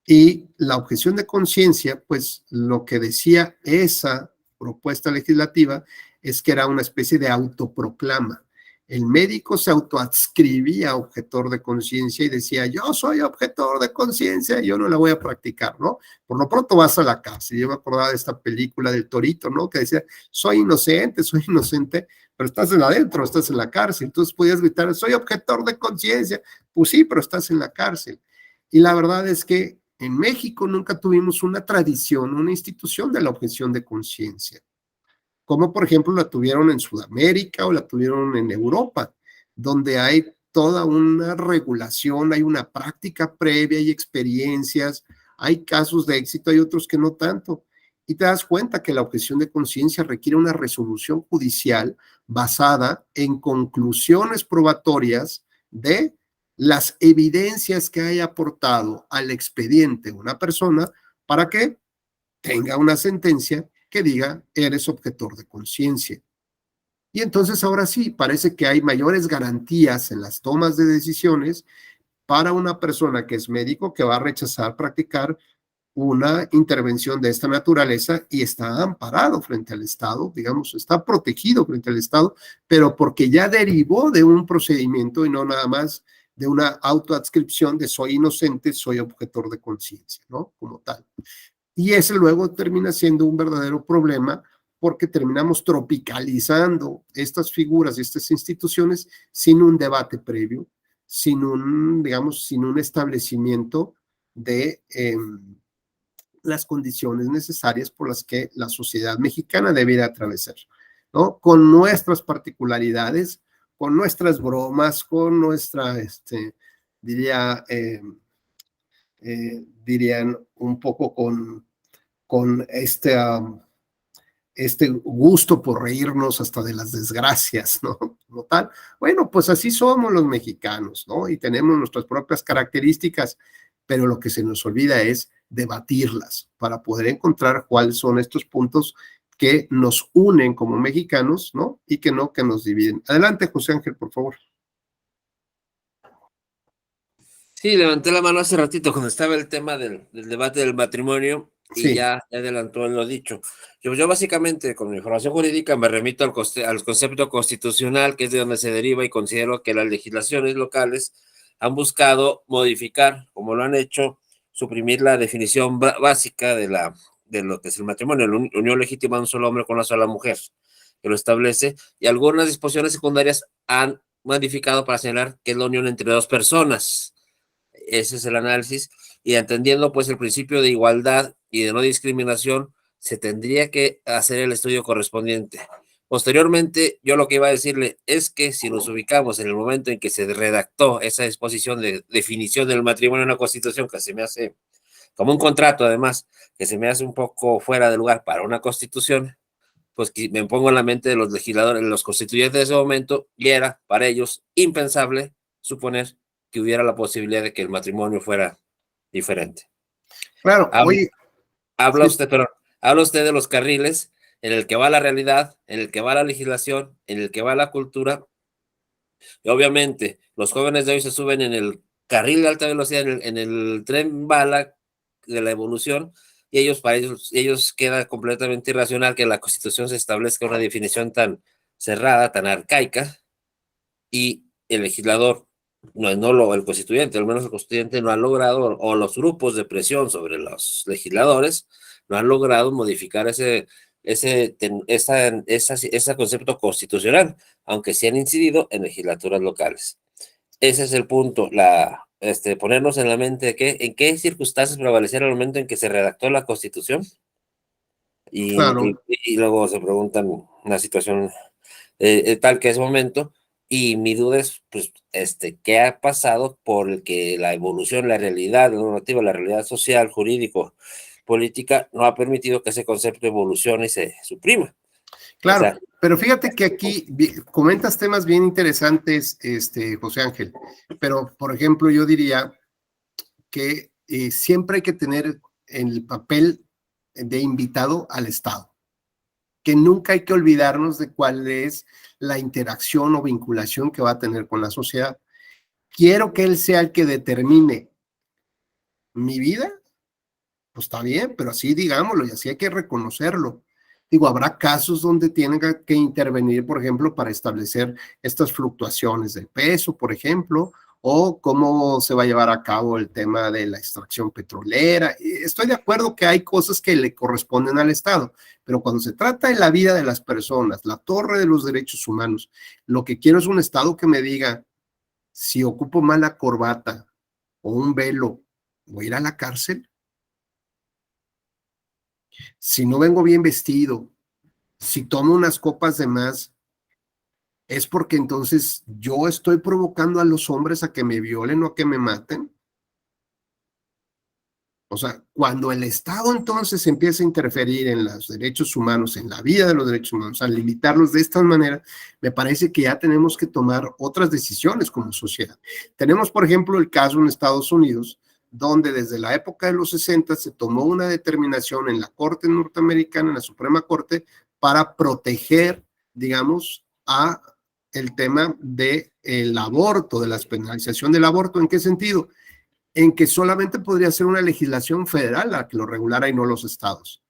Speaker 2: Y la objeción de conciencia, pues lo que decía esa propuesta legislativa es que era una especie de autoproclama. El médico se autoadscribía objetor de conciencia y decía, yo soy objetor de conciencia y yo no la voy a practicar, ¿no? Por lo pronto vas a la cárcel. Yo me acordaba de esta película del Torito, ¿no? Que decía, soy inocente, pero estás adentro, estás en la cárcel. Entonces podías gritar, soy objetor de conciencia. Pues sí, pero estás en la cárcel. Y la verdad es que en México nunca tuvimos una tradición, una institución de la objeción de conciencia, como por ejemplo la tuvieron en Sudamérica o la tuvieron en Europa, donde hay toda una regulación, hay una práctica previa, hay experiencias, hay casos de éxito, hay otros que no tanto. Y te das cuenta que la objeción de conciencia requiere una resolución judicial basada en conclusiones probatorias de las evidencias que haya aportado al expediente una persona para que tenga una sentencia que diga, eres objetor de conciencia. Y entonces ahora sí, parece que hay mayores garantías en las tomas de decisiones para una persona que es médico que va a rechazar practicar una intervención de esta naturaleza y está amparado frente al Estado, digamos, está protegido frente al Estado, pero porque ya derivó de un procedimiento y no nada más de una autoadscripción de soy inocente, soy objetor de conciencia, ¿no? Como tal. Y ese luego termina siendo un verdadero problema porque terminamos tropicalizando estas figuras y estas instituciones sin un debate previo, sin un, digamos, sin un establecimiento de las condiciones necesarias por las que la sociedad mexicana debiera atravesar, ¿no? Con nuestras particularidades, con nuestras bromas, con nuestra, dirían un poco con este gusto por reírnos hasta de las desgracias, ¿no? Como tal. Bueno, pues así somos los mexicanos, ¿no? Y tenemos nuestras propias características, pero lo que se nos olvida es debatirlas para poder encontrar cuáles son estos puntos que nos unen como mexicanos, ¿no? Y que no que nos dividen. Adelante, José Ángel, por favor.
Speaker 8: Sí, levanté la mano hace ratito cuando estaba el tema del debate del matrimonio y
Speaker 2: Sí.
Speaker 8: ya adelantó en lo dicho. Yo básicamente con mi información jurídica me remito al concepto constitucional, que es de donde se deriva, y considero que las legislaciones locales han buscado modificar, como lo han hecho, suprimir la definición básica de lo que es el matrimonio, la unión legítima de un solo hombre con una sola mujer, que lo establece, y algunas disposiciones secundarias han modificado para señalar que es la unión entre dos personas. Ese es el análisis, y entendiendo pues el principio de igualdad y de no discriminación, se tendría que hacer el estudio correspondiente. Posteriormente, yo lo que iba a decirle es que si nos ubicamos en el momento en que se redactó esa disposición de definición del matrimonio en la Constitución, que se me hace como un contrato, además, que se me hace un poco fuera de lugar para una Constitución, pues me pongo en la mente de los legisladores, los constituyentes de ese momento, y era para ellos impensable suponer que hubiera la posibilidad de que el matrimonio fuera diferente.
Speaker 2: Claro, oye.
Speaker 8: Habla usted de los carriles en el que va la realidad, en el que va la legislación, en el que va la cultura, y obviamente los jóvenes de hoy se suben en el carril de alta velocidad, en el tren bala de la evolución, y para ellos queda completamente irracional que la Constitución se establezca una definición tan cerrada, tan arcaica, y el legislador, el constituyente, al menos el constituyente no ha logrado, o los grupos de presión sobre los legisladores no han logrado modificar ese concepto constitucional, aunque sí han incidido en legislaturas locales. Ese es el punto, ponernos en la mente de en qué circunstancias prevalecieron el momento en que se redactó la Constitución,
Speaker 2: Claro.
Speaker 8: y luego se preguntan una situación tal que es momento, y mi duda es, pues, ¿qué ha pasado por el que la evolución, la realidad, la normativa, la realidad social, jurídico, política, no ha permitido que ese concepto evolucione y se suprima?
Speaker 2: Claro,
Speaker 8: O sea,
Speaker 2: pero fíjate que aquí comentas temas bien interesantes, José Ángel, pero por ejemplo yo diría que siempre hay que tener el papel de invitado al Estado, que nunca hay que olvidarnos de cuál es la interacción o vinculación que va a tener con la sociedad. Quiero que él sea el que determine mi vida, pues está bien, pero así digámoslo y así hay que reconocerlo. Digo, habrá casos donde tenga que intervenir, por ejemplo, para establecer estas fluctuaciones del peso, por ejemplo, o cómo se va a llevar a cabo el tema de la extracción petrolera. Estoy de acuerdo que hay cosas que le corresponden al Estado, pero cuando se trata de la vida de las personas, la torre de los derechos humanos, lo que quiero es un Estado que me diga, si ocupo mala corbata o un velo, ¿voy a ir a la cárcel? Si no vengo bien vestido, si tomo unas copas de más, es porque entonces yo estoy provocando a los hombres a que me violen o a que me maten. O sea, cuando el Estado entonces empieza a interferir en los derechos humanos, en la vida de los derechos humanos, a limitarlos de esta manera, me parece que ya tenemos que tomar otras decisiones como sociedad. Tenemos, por ejemplo, el caso en Estados Unidos, donde desde la época de los 60 se tomó una determinación en la Corte norteamericana, en la Suprema Corte, para proteger, digamos, a el tema del aborto, de la despenalización del aborto. ¿En qué sentido? En que solamente podría ser una legislación federal la que lo regulara y no los estados.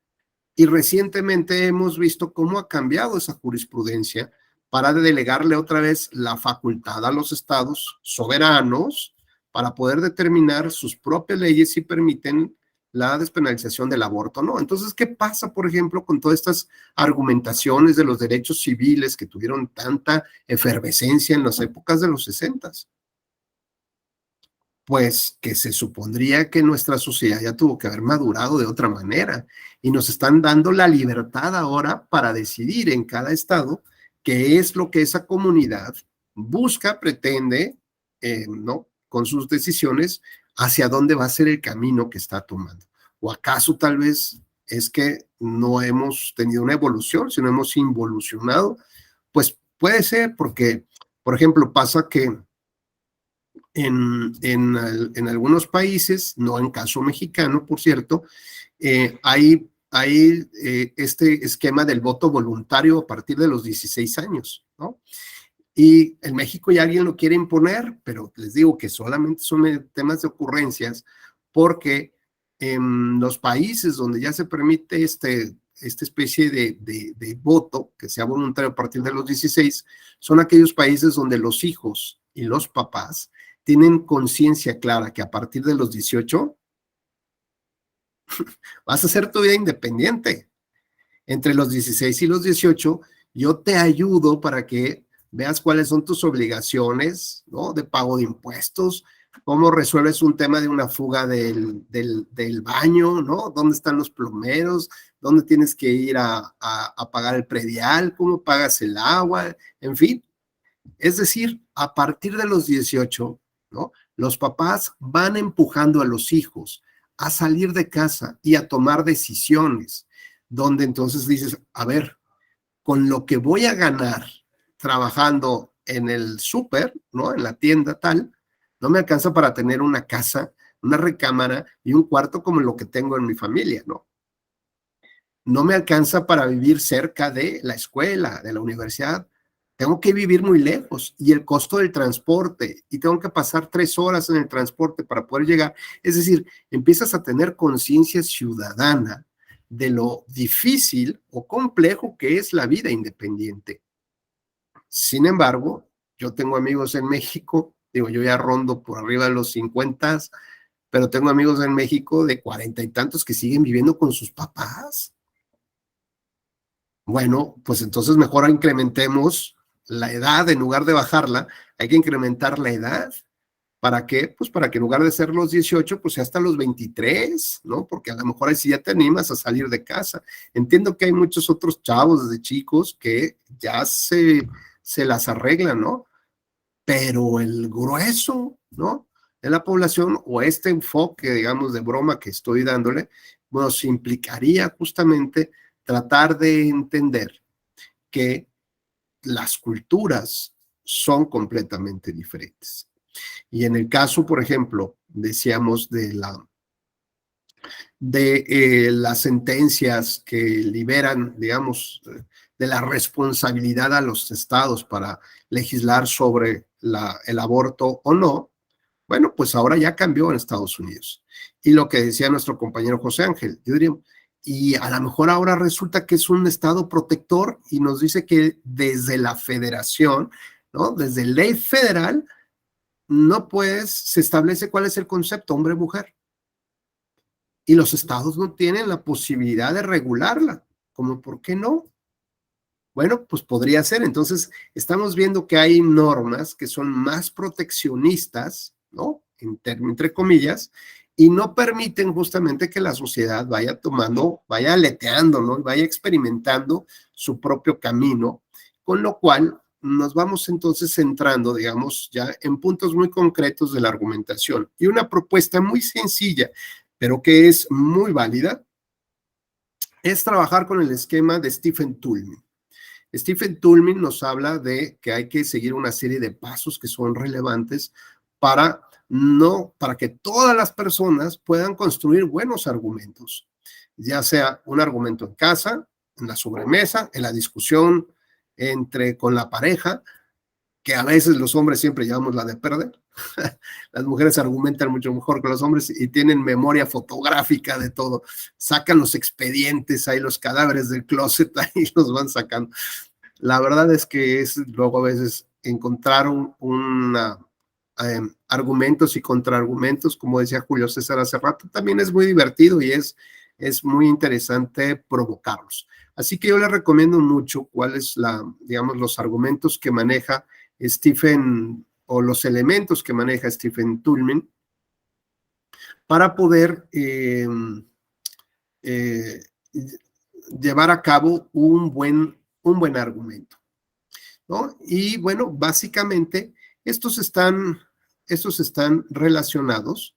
Speaker 2: Y recientemente hemos visto cómo ha cambiado esa jurisprudencia para delegarle otra vez la facultad a los estados soberanos para poder determinar sus propias leyes si permiten la despenalización del aborto, ¿no? Entonces, ¿qué pasa, por ejemplo, con todas estas argumentaciones de los derechos civiles que tuvieron tanta efervescencia en las épocas de los 60s? Pues que se supondría que nuestra sociedad ya tuvo que haber madurado de otra manera y nos están dando la libertad ahora para decidir en cada estado qué es lo que esa comunidad busca, pretende, ¿no? Con sus decisiones, hacia dónde va a ser el camino que está tomando. O acaso tal vez es que no hemos tenido una evolución, sino hemos involucionado. Pues puede ser porque, por ejemplo, pasa que en algunos países, no en caso mexicano, por cierto, hay este esquema del voto voluntario a partir de los 16 años, ¿no? Y en México ya alguien lo quiere imponer, pero les digo que solamente son temas de ocurrencias, porque en los países donde ya se permite esta especie de voto, que sea voluntario a partir de los 16, son aquellos países donde los hijos y los papás tienen conciencia clara que a partir de los 18 vas a hacer tu vida independiente. Entre los 16 y los 18, yo te ayudo para que veas cuáles son tus obligaciones, ¿no? De pago de impuestos, cómo resuelves un tema de una fuga del baño, ¿no? ¿Dónde están los plomeros? ¿Dónde tienes que ir a pagar el predial? ¿Cómo pagas el agua? En fin. Es decir, a partir de los 18, ¿no? Los papás van empujando a los hijos a salir de casa y a tomar decisiones, donde entonces dices, a ver, con lo que voy a ganar trabajando en el súper, ¿no? En la tienda tal, no me alcanza para tener una casa, una recámara y un cuarto como lo que tengo en mi familia, ¿no? No me alcanza para vivir cerca de la escuela, de la universidad. Tengo que vivir muy lejos y el costo del transporte y tengo que pasar 3 horas en el transporte para poder llegar. Es decir, empiezas a tener conciencia ciudadana de lo difícil o complejo que es la vida independiente. Sin embargo, yo tengo amigos en México, digo, yo ya rondo por arriba de los 50, pero tengo amigos en México de 40 y tantos que siguen viviendo con sus papás. Bueno, pues entonces mejor incrementemos la edad en lugar de bajarla, hay que incrementar la edad. ¿Para qué? Pues para que en lugar de ser los 18, pues sea hasta los 23, ¿no? Porque a lo mejor ahí sí ya te animas a salir de casa. Entiendo que hay muchos otros chavos desde chicos que ya se las arreglan, ¿no? Pero el grueso, ¿no? De la población o este enfoque, digamos, de broma que estoy dándole, nos implicaría justamente tratar de entender que las culturas son completamente diferentes. Y en el caso, por ejemplo, decíamos de las sentencias que liberan, digamos, de la responsabilidad a los estados para legislar sobre el aborto o no, bueno, pues ahora ya cambió en Estados Unidos. Y lo que decía nuestro compañero José Ángel, yo diría, y a lo mejor ahora resulta que es un estado protector y nos dice que desde la federación, ¿no? Desde ley federal, no pues se establece cuál es el concepto hombre-mujer. Y los estados no tienen la posibilidad de regularla. ¿Cómo por qué no? Bueno, pues podría ser. Entonces, estamos viendo que hay normas que son más proteccionistas, ¿no? Entre comillas, y no permiten justamente que la sociedad vaya tomando, vaya aleteando, ¿no? Vaya experimentando su propio camino, con lo cual nos vamos entonces centrando, digamos, ya en puntos muy concretos de la argumentación. Y una propuesta muy sencilla, pero que es muy válida, es trabajar con el esquema de Stephen Toulmin. Stephen Toulmin nos habla de que hay que seguir una serie de pasos que son relevantes para que todas las personas puedan construir buenos argumentos, ya sea un argumento en casa, en la sobremesa, en la discusión con la pareja, que a veces los hombres siempre llevamos la de perder. Las mujeres argumentan mucho mejor que los hombres y tienen memoria fotográfica de todo. Sacan los expedientes, ahí los cadáveres del closet, ahí los van sacando. La verdad es que es luego a veces encontrar argumentos y contraargumentos, como decía Julio César hace rato, también es muy divertido y es muy interesante provocarlos. Así que yo les recomiendo mucho cuáles digamos, los argumentos que maneja Stephen o los elementos que maneja Stephen Toulmin para poder llevar a cabo un buen argumento, ¿no? Y bueno, básicamente estos están relacionados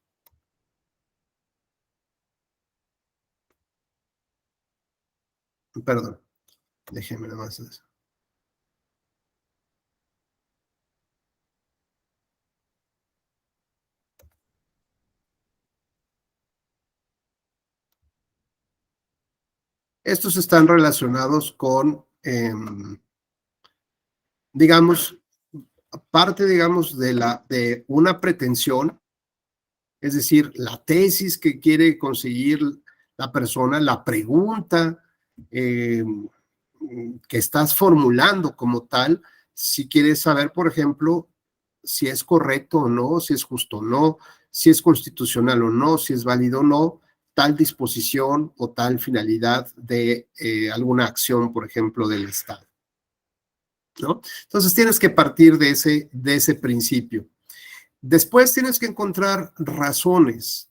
Speaker 2: Perdón, déjeme nada más eso. Estos están relacionados con, digamos, parte, digamos, de una pretensión, es decir, la tesis que quiere conseguir la persona, la pregunta que estás formulando como tal, si quieres saber, por ejemplo, si es correcto o no, si es justo o no, si es constitucional o no, si es válido o no, tal disposición o tal finalidad de alguna acción, por ejemplo, del Estado, ¿no? Entonces tienes que partir de ese principio. Después tienes que encontrar razones,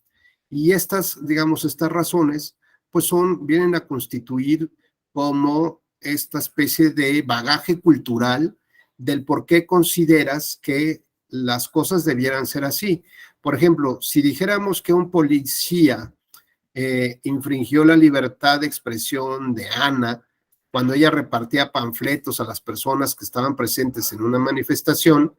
Speaker 2: y estas, digamos, estas razones, pues vienen a constituir como esta especie de bagaje cultural del por qué consideras que las cosas debieran ser así. Por ejemplo, si dijéramos que un policía infringió la libertad de expresión de Ana cuando ella repartía panfletos a las personas que estaban presentes en una manifestación,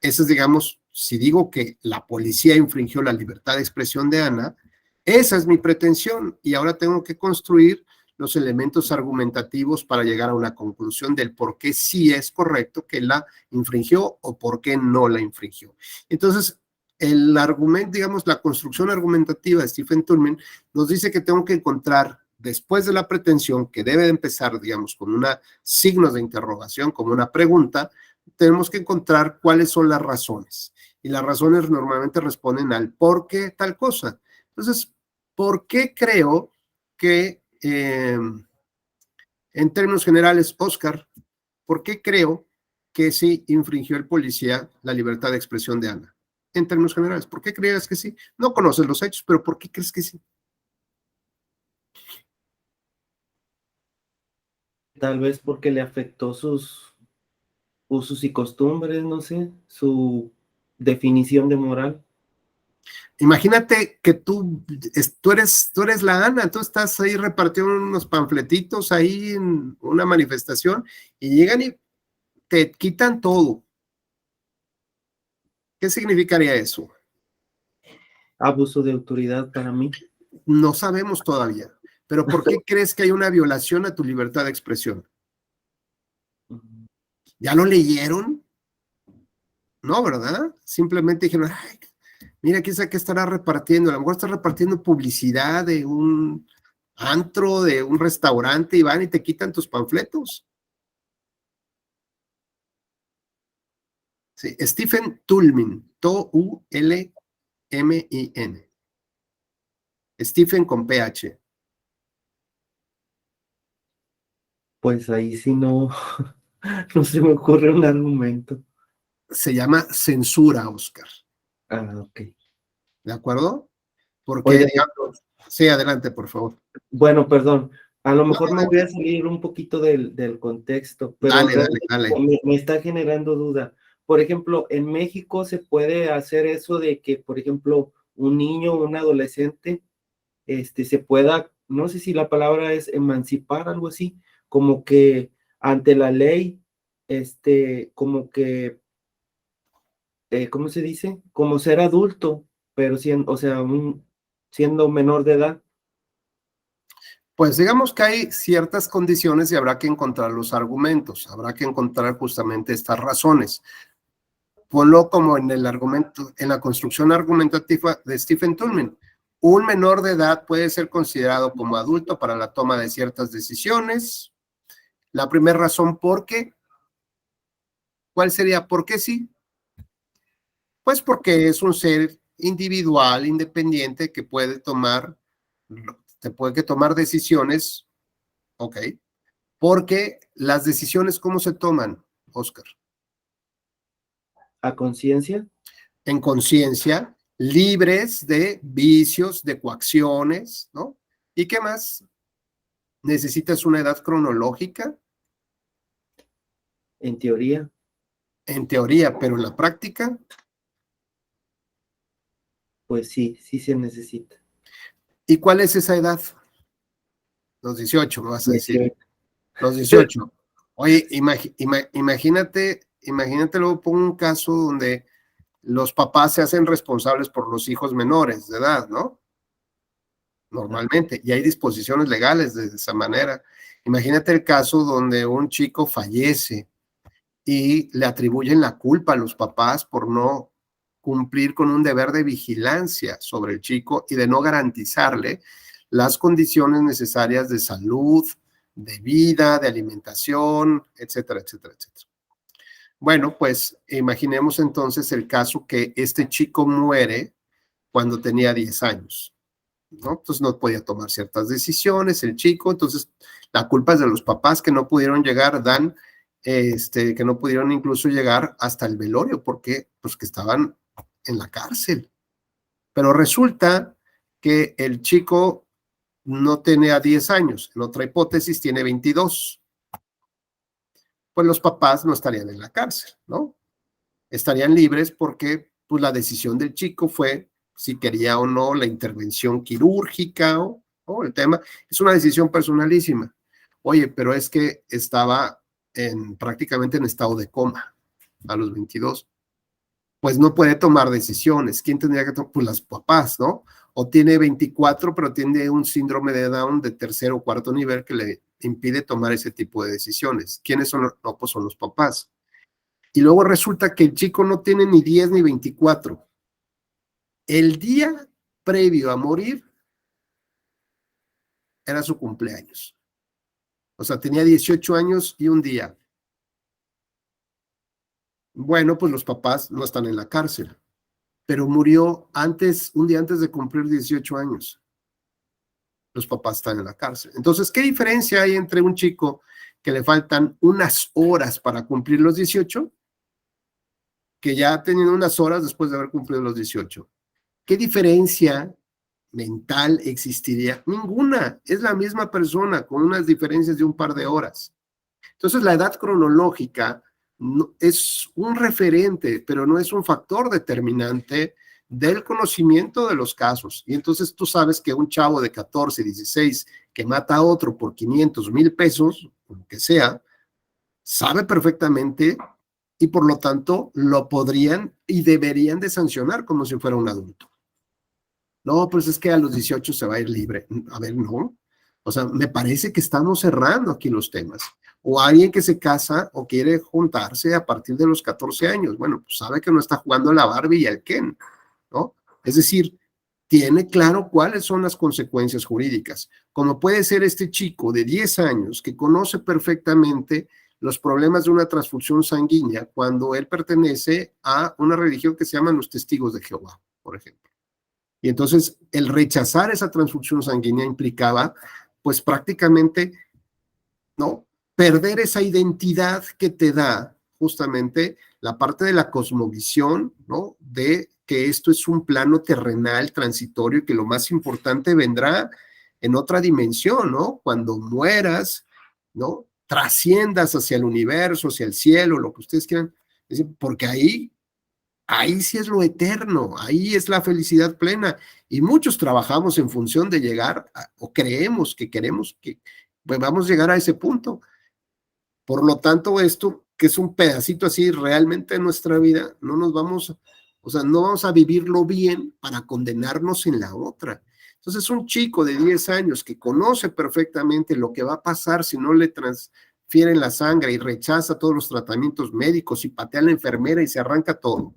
Speaker 2: esa es, digamos, si digo que la policía infringió la libertad de expresión de Ana, esa es mi pretensión, y ahora tengo que construir los elementos argumentativos para llegar a una conclusión del por qué sí es correcto que la infringió o por qué no la infringió. Entonces, el argumento, digamos, la construcción argumentativa de Stephen Toulmin nos dice que tengo que encontrar, después de la pretensión, que debe de empezar, digamos, con signos de interrogación, como una pregunta, tenemos que encontrar cuáles son las razones. Y las razones normalmente responden al por qué tal cosa. Entonces, ¿por qué creo que, en términos generales, Oscar, por qué creo que sí infringió el policía la libertad de expresión de Ana? En términos generales, ¿por qué crees que sí? No conoces los hechos, pero ¿por qué crees que sí?
Speaker 1: Tal vez porque le afectó sus usos y costumbres, no sé, su definición de moral.
Speaker 2: Imagínate que tú eres la Ana, tú estás ahí repartiendo unos panfletitos ahí en una manifestación y llegan y te quitan todo. ¿Qué significaría eso?
Speaker 1: Abuso de autoridad para mí.
Speaker 2: No sabemos todavía, pero ¿por qué crees que hay una violación a tu libertad de expresión? ¿Ya lo leyeron? No, ¿verdad? Simplemente dijeron, ay, mira, ¿qué estará repartiendo? A lo mejor está repartiendo publicidad de un antro, de un restaurante, y van y te quitan tus panfletos. Sí, Stephen Toulmin, Toulmin. Stephen con PH.
Speaker 1: Pues ahí sí no, no se me ocurre un argumento.
Speaker 2: Se llama censura, Oscar.
Speaker 1: Ah, ok.
Speaker 2: ¿De acuerdo? Porque,
Speaker 1: Oiga,
Speaker 2: digamos, sí, adelante, por favor.
Speaker 1: bueno, perdón, a lo mejor me voy a salir un poquito del contexto, pero
Speaker 2: Dale.
Speaker 1: me está generando duda. Por ejemplo, en México se puede hacer eso de que, por ejemplo, un niño o un adolescente se pueda, no sé si la palabra es emancipar, algo así, como que ante la ley, como que, ¿cómo se dice? Como ser adulto, pero siendo, o sea, siendo menor de edad.
Speaker 2: Pues digamos que hay ciertas condiciones y habrá que encontrar los argumentos, habrá que encontrar justamente estas razones. Ponlo como en el argumento, en la construcción argumentativa de Stephen Toulmin. Un menor de edad puede ser considerado como adulto para la toma de ciertas decisiones. La primera razón, ¿por qué? ¿Cuál sería? ¿Por qué sí? Pues porque es un ser individual, independiente, que puede tomar decisiones, ¿ok? Porque las decisiones, ¿cómo se toman, Oscar?
Speaker 1: ¿A conciencia?
Speaker 2: En conciencia, libres de vicios, de coacciones, ¿no? ¿Y qué más? ¿Necesitas una edad cronológica?
Speaker 1: En teoría.
Speaker 2: En teoría, pero en la práctica.
Speaker 1: Pues sí, sí se necesita.
Speaker 2: ¿Y cuál es esa edad? Los 18, me vas a decir.
Speaker 1: 18.
Speaker 2: Los 18. Oye, imagínate, luego pongo un caso donde los papás se hacen responsables por los hijos menores de edad, ¿no? Normalmente, y hay disposiciones legales de esa manera. Imagínate el caso donde un chico fallece y le atribuyen la culpa a los papás por no cumplir con un deber de vigilancia sobre el chico y de no garantizarle las condiciones necesarias de salud, de vida, de alimentación, etcétera, etcétera, etcétera. Bueno, pues imaginemos entonces el caso que este chico muere cuando tenía 10 años, ¿no? Entonces no podía tomar ciertas decisiones el chico, entonces la culpa es de los papás que no pudieron llegar, que no pudieron incluso llegar hasta el velorio, porque pues que estaban en la cárcel. Pero resulta que el chico no tenía 10 años, en otra hipótesis tiene 22. Pues los papás no estarían en la cárcel, ¿no? Estarían libres porque pues la decisión del chico fue si quería o no la intervención quirúrgica o el tema. Es una decisión personalísima. Oye, pero es que estaba prácticamente en estado de coma a los 22. Pues no puede tomar decisiones. ¿Quién tendría que tomar? Pues los papás, ¿no? O tiene 24, pero tiene un síndrome de Down de tercer o cuarto nivel que le impide tomar ese tipo de decisiones. ¿Quiénes son? No, pues son los papás. Y luego resulta que el chico no tiene ni 10 ni 24. El día previo a morir era su cumpleaños. O sea, tenía 18 años y un día. Bueno, pues los papás no están en la cárcel, pero murió un día antes de cumplir 18 años. Los papás están en la cárcel. Entonces, ¿qué diferencia hay entre un chico que le faltan unas horas para cumplir los 18, que ya ha tenido unas horas después de haber cumplido los 18? ¿Qué diferencia mental existiría? Ninguna. Es la misma persona con unas diferencias de un par de horas. Entonces, la edad cronológica es un referente, pero no es un factor determinante del conocimiento de los casos. Y entonces tú sabes que un chavo de 14, 16 que mata a otro por 500, 1,000 pesos, lo que sea, sabe perfectamente y por lo tanto lo podrían y deberían de sancionar como si fuera un adulto. No, pues es que a los 18 se va a ir libre. A ver, no. O sea, me parece que estamos cerrando aquí los temas. O alguien que se casa o quiere juntarse a partir de los 14 años. Bueno, pues sabe que no está jugando a la Barbie y al Ken, ¿no? Es decir, tiene claro cuáles son las consecuencias jurídicas. Como puede ser este chico de 10 años que conoce perfectamente los problemas de una transfusión sanguínea cuando él pertenece a una religión que se llaman los Testigos de Jehová, por ejemplo. Y entonces el rechazar esa transfusión sanguínea implicaba, pues prácticamente, ¿no?, perder esa identidad que te da justamente la parte de la cosmovisión, ¿no?, de que esto es un plano terrenal transitorio y que lo más importante vendrá en otra dimensión, ¿no? Cuando mueras, ¿no?, trasciendas hacia el universo, hacia el cielo, lo que ustedes quieran, porque ahí sí es lo eterno, ahí es la felicidad plena. Y muchos trabajamos en función de llegar, o creemos que queremos que pues vamos a llegar a ese punto. Por lo tanto, esto, que es un pedacito así realmente de nuestra vida, no vamos a vivirlo bien para condenarnos en la otra. Entonces, un chico de 10 años que conoce perfectamente lo que va a pasar si no le transfieren la sangre y rechaza todos los tratamientos médicos y patea a la enfermera y se arranca todo,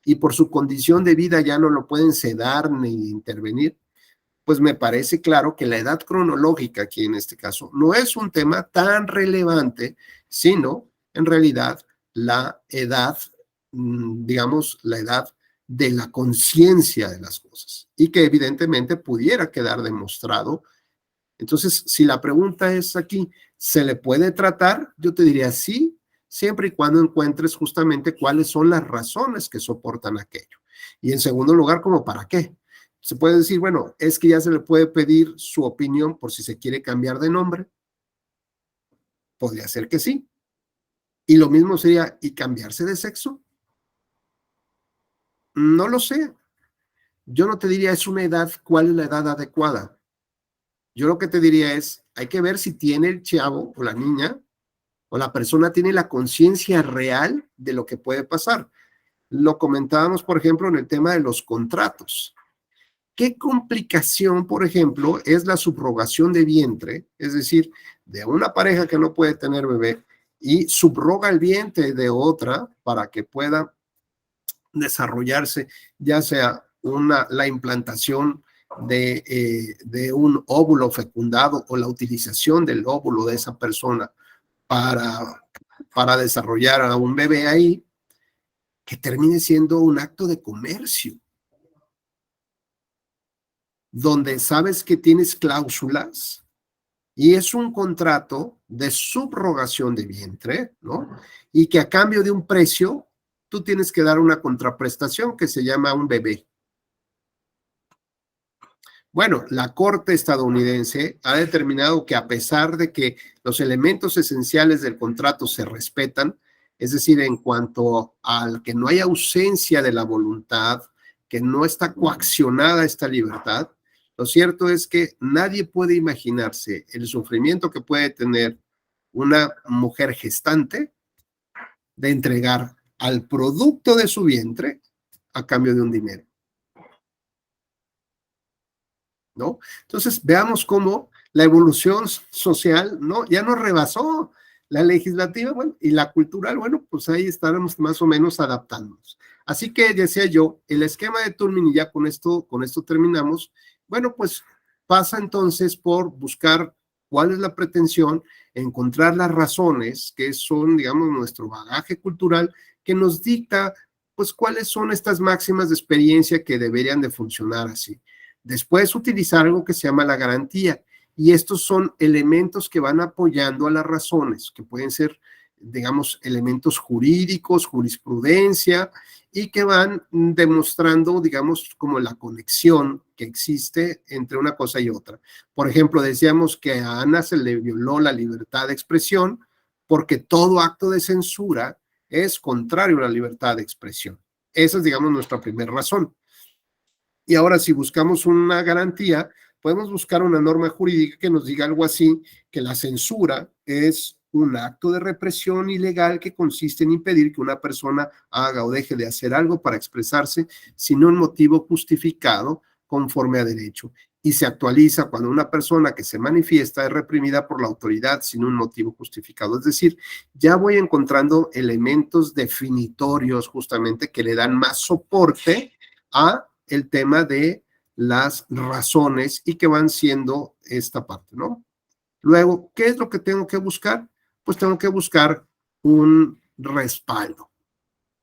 Speaker 2: y por su condición de vida ya no lo pueden sedar ni intervenir, pues me parece claro que la edad cronológica aquí en este caso no es un tema tan relevante, sino en realidad la edad, digamos, la edad de la conciencia de las cosas y que evidentemente pudiera quedar demostrado. Entonces, si la pregunta es aquí, ¿se le puede tratar? Yo te diría sí, siempre y cuando encuentres justamente cuáles son las razones que soportan aquello. Y en segundo lugar, ¿cómo para qué? Se puede decir, bueno, es que ya se le puede pedir su opinión por si se quiere cambiar de nombre. Podría ser que sí. Y lo mismo sería, ¿y cambiarse de sexo? No lo sé. Yo no te diría es una edad, ¿cuál es la edad adecuada? Yo lo que te diría es, hay que ver si tiene el chavo o la niña o la persona tiene la conciencia real de lo que puede pasar. Lo comentábamos, por ejemplo, en el tema de los contratos. ¿Qué complicación, por ejemplo, es la subrogación de vientre? Es decir, de una pareja que no puede tener bebé y subroga el vientre de otra para que pueda desarrollarse, ya sea la implantación de un óvulo fecundado o la utilización del óvulo de esa persona para desarrollar a un bebé ahí, que termine siendo un acto de comercio, donde sabes que tienes cláusulas y es un contrato de subrogación de vientre, ¿no? Y que a cambio de un precio, tú tienes que dar una contraprestación que se llama un bebé. Bueno, la Corte estadounidense ha determinado que a pesar de que los elementos esenciales del contrato se respetan, es decir, en cuanto al que no hay ausencia de la voluntad, que no está coaccionada esta libertad, lo cierto es que nadie puede imaginarse el sufrimiento que puede tener una mujer gestante de entregar al producto de su vientre a cambio de un dinero, ¿no? Entonces, veamos cómo la evolución social, ¿no? Ya nos rebasó la legislativa, bueno, y la cultural, bueno, pues ahí estaremos más o menos adaptándonos. Así que decía yo, el esquema de Toulmin, y ya con esto terminamos, bueno, pues pasa entonces por buscar cuál es la pretensión, encontrar las razones que son, digamos, nuestro bagaje cultural que nos dicta, pues, cuáles son estas máximas de experiencia que deberían de funcionar así. Después utilizar algo que se llama la garantía, y estos son elementos que van apoyando a las razones, que pueden ser, digamos, elementos jurídicos, jurisprudencia, y que van demostrando, digamos, como la conexión que existe entre una cosa y otra. Por ejemplo, decíamos que a Ana se le violó la libertad de expresión porque todo acto de censura es contrario a la libertad de expresión. Esa es, digamos, nuestra primera razón. Y ahora, si buscamos una garantía, podemos buscar una norma jurídica que nos diga algo así, que la censura es un acto de represión ilegal que consiste en impedir que una persona haga o deje de hacer algo para expresarse sin un motivo justificado conforme a derecho. Y se actualiza cuando una persona que se manifiesta es reprimida por la autoridad sin un motivo justificado. Es decir, ya voy encontrando elementos definitorios justamente que le dan más soporte a el tema de las razones y que van siendo esta parte, ¿no? Luego, ¿qué es lo que tengo que buscar? Pues tengo que buscar un respaldo.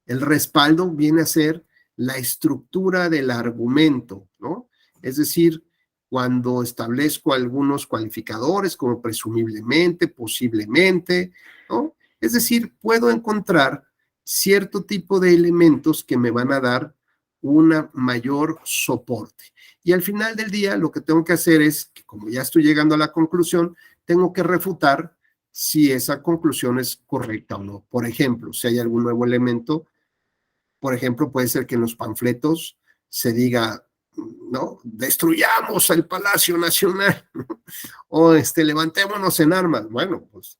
Speaker 2: El respaldo viene a ser la estructura del argumento, ¿no? Es decir, cuando establezco algunos cualificadores como presumiblemente, posiblemente, ¿no? Es decir, puedo encontrar cierto tipo de elementos que me van a dar una mayor soporte. Y al final del día, lo que tengo que hacer es, que como ya estoy llegando a la conclusión, tengo que refutar si esa conclusión es correcta o no. Por ejemplo, si hay algún nuevo elemento, por ejemplo, puede ser que en los panfletos se diga, ¿no? Destruyamos el Palacio Nacional, ¿no? O levantémonos en armas. Bueno, pues,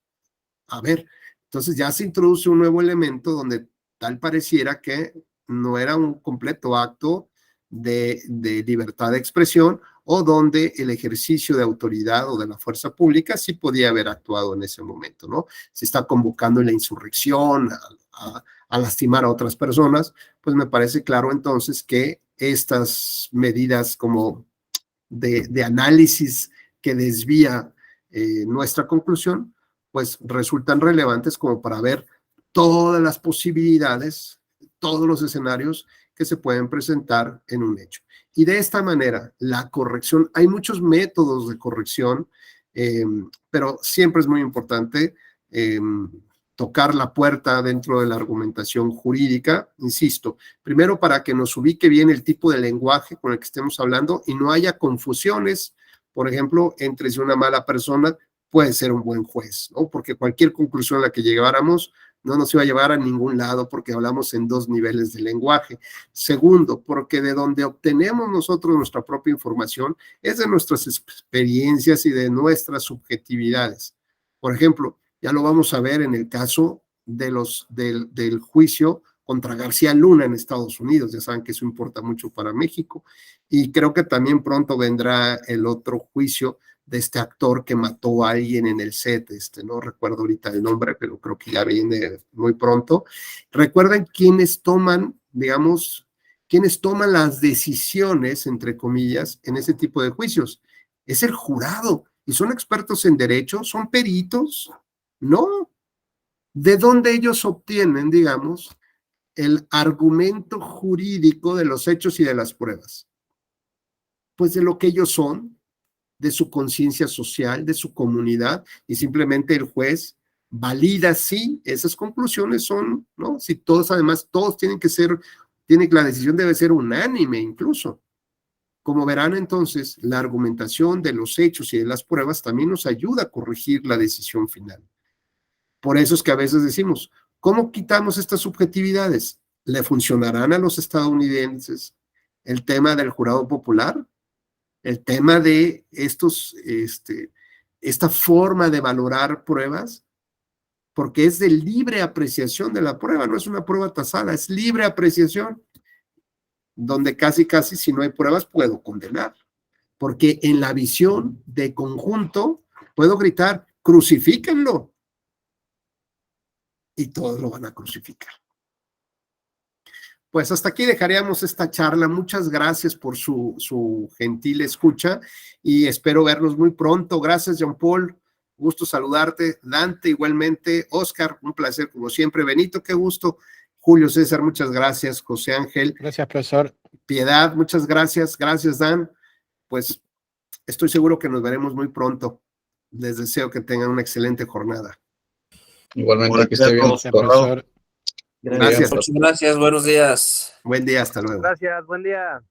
Speaker 2: a ver, entonces ya se introduce un nuevo elemento donde tal pareciera que no era un completo acto de libertad de expresión, o donde el ejercicio de autoridad o de la fuerza pública sí podía haber actuado en ese momento, ¿no? Se está convocando la insurrección a lastimar a otras personas, pues me parece claro entonces que estas medidas como de análisis que desvía nuestra conclusión, pues resultan relevantes como para ver todas las posibilidades, todos los escenarios que se pueden presentar en un hecho. Y de esta manera, la corrección, hay muchos métodos de corrección, pero siempre es muy importante tocar la puerta dentro de la argumentación jurídica, insisto, primero para que nos ubique bien el tipo de lenguaje con el que estemos hablando y no haya confusiones, por ejemplo, entre si una mala persona puede ser un buen juez, ¿no? Porque cualquier conclusión a la que llegáramos no nos iba a llevar a ningún lado porque hablamos en dos niveles de lenguaje. Segundo, porque de donde obtenemos nosotros nuestra propia información es de nuestras experiencias y de nuestras subjetividades. Por ejemplo, ya lo vamos a ver en el caso de del juicio contra García Luna en Estados Unidos. Ya saben que eso importa mucho para México. Y creo que también pronto vendrá el otro juicio de este actor que mató a alguien en el set, no recuerdo ahorita el nombre, pero creo que ya viene muy pronto. Recuerden quiénes toman, digamos, quiénes toman las decisiones, entre comillas, en ese tipo de juicios. Es el jurado, y son expertos en derecho, son peritos, ¿no? ¿De dónde ellos obtienen, digamos, el argumento jurídico de los hechos y de las pruebas? Pues de lo que ellos son, de su conciencia social, de su comunidad, y simplemente el juez valida si esas conclusiones son, ¿no? Si todos, además, todos tienen que ser, la decisión debe ser unánime incluso. Como verán entonces, la argumentación de los hechos y de las pruebas también nos ayuda a corregir la decisión final. Por eso es que a veces decimos, ¿cómo quitamos estas subjetividades? ¿Le funcionarán a los estadounidenses el tema del jurado popular? El tema de esta forma de valorar pruebas, porque es de libre apreciación de la prueba, no es una prueba tasada, es libre apreciación, donde casi si no hay pruebas puedo condenar, porque en la visión de conjunto puedo gritar, crucifíquenlo, y todos lo van a crucificar. Pues hasta aquí dejaríamos esta charla. Muchas gracias por su gentil escucha y espero vernos muy pronto. Gracias, Jean Paul. Gusto saludarte. Dante, igualmente. Oscar, un placer como siempre. Benito, qué gusto. Julio César, muchas gracias. José Ángel.
Speaker 3: Gracias, profesor.
Speaker 2: Piedad, muchas gracias. Gracias, Dan. Pues estoy seguro que nos veremos muy pronto. Les deseo que tengan una excelente jornada.
Speaker 9: Igualmente, que esté bien.
Speaker 3: Gracias, profesor.
Speaker 2: Gracias.
Speaker 8: Muchas gracias, buenos días.
Speaker 2: Buen día, hasta luego.
Speaker 10: Gracias, buen día.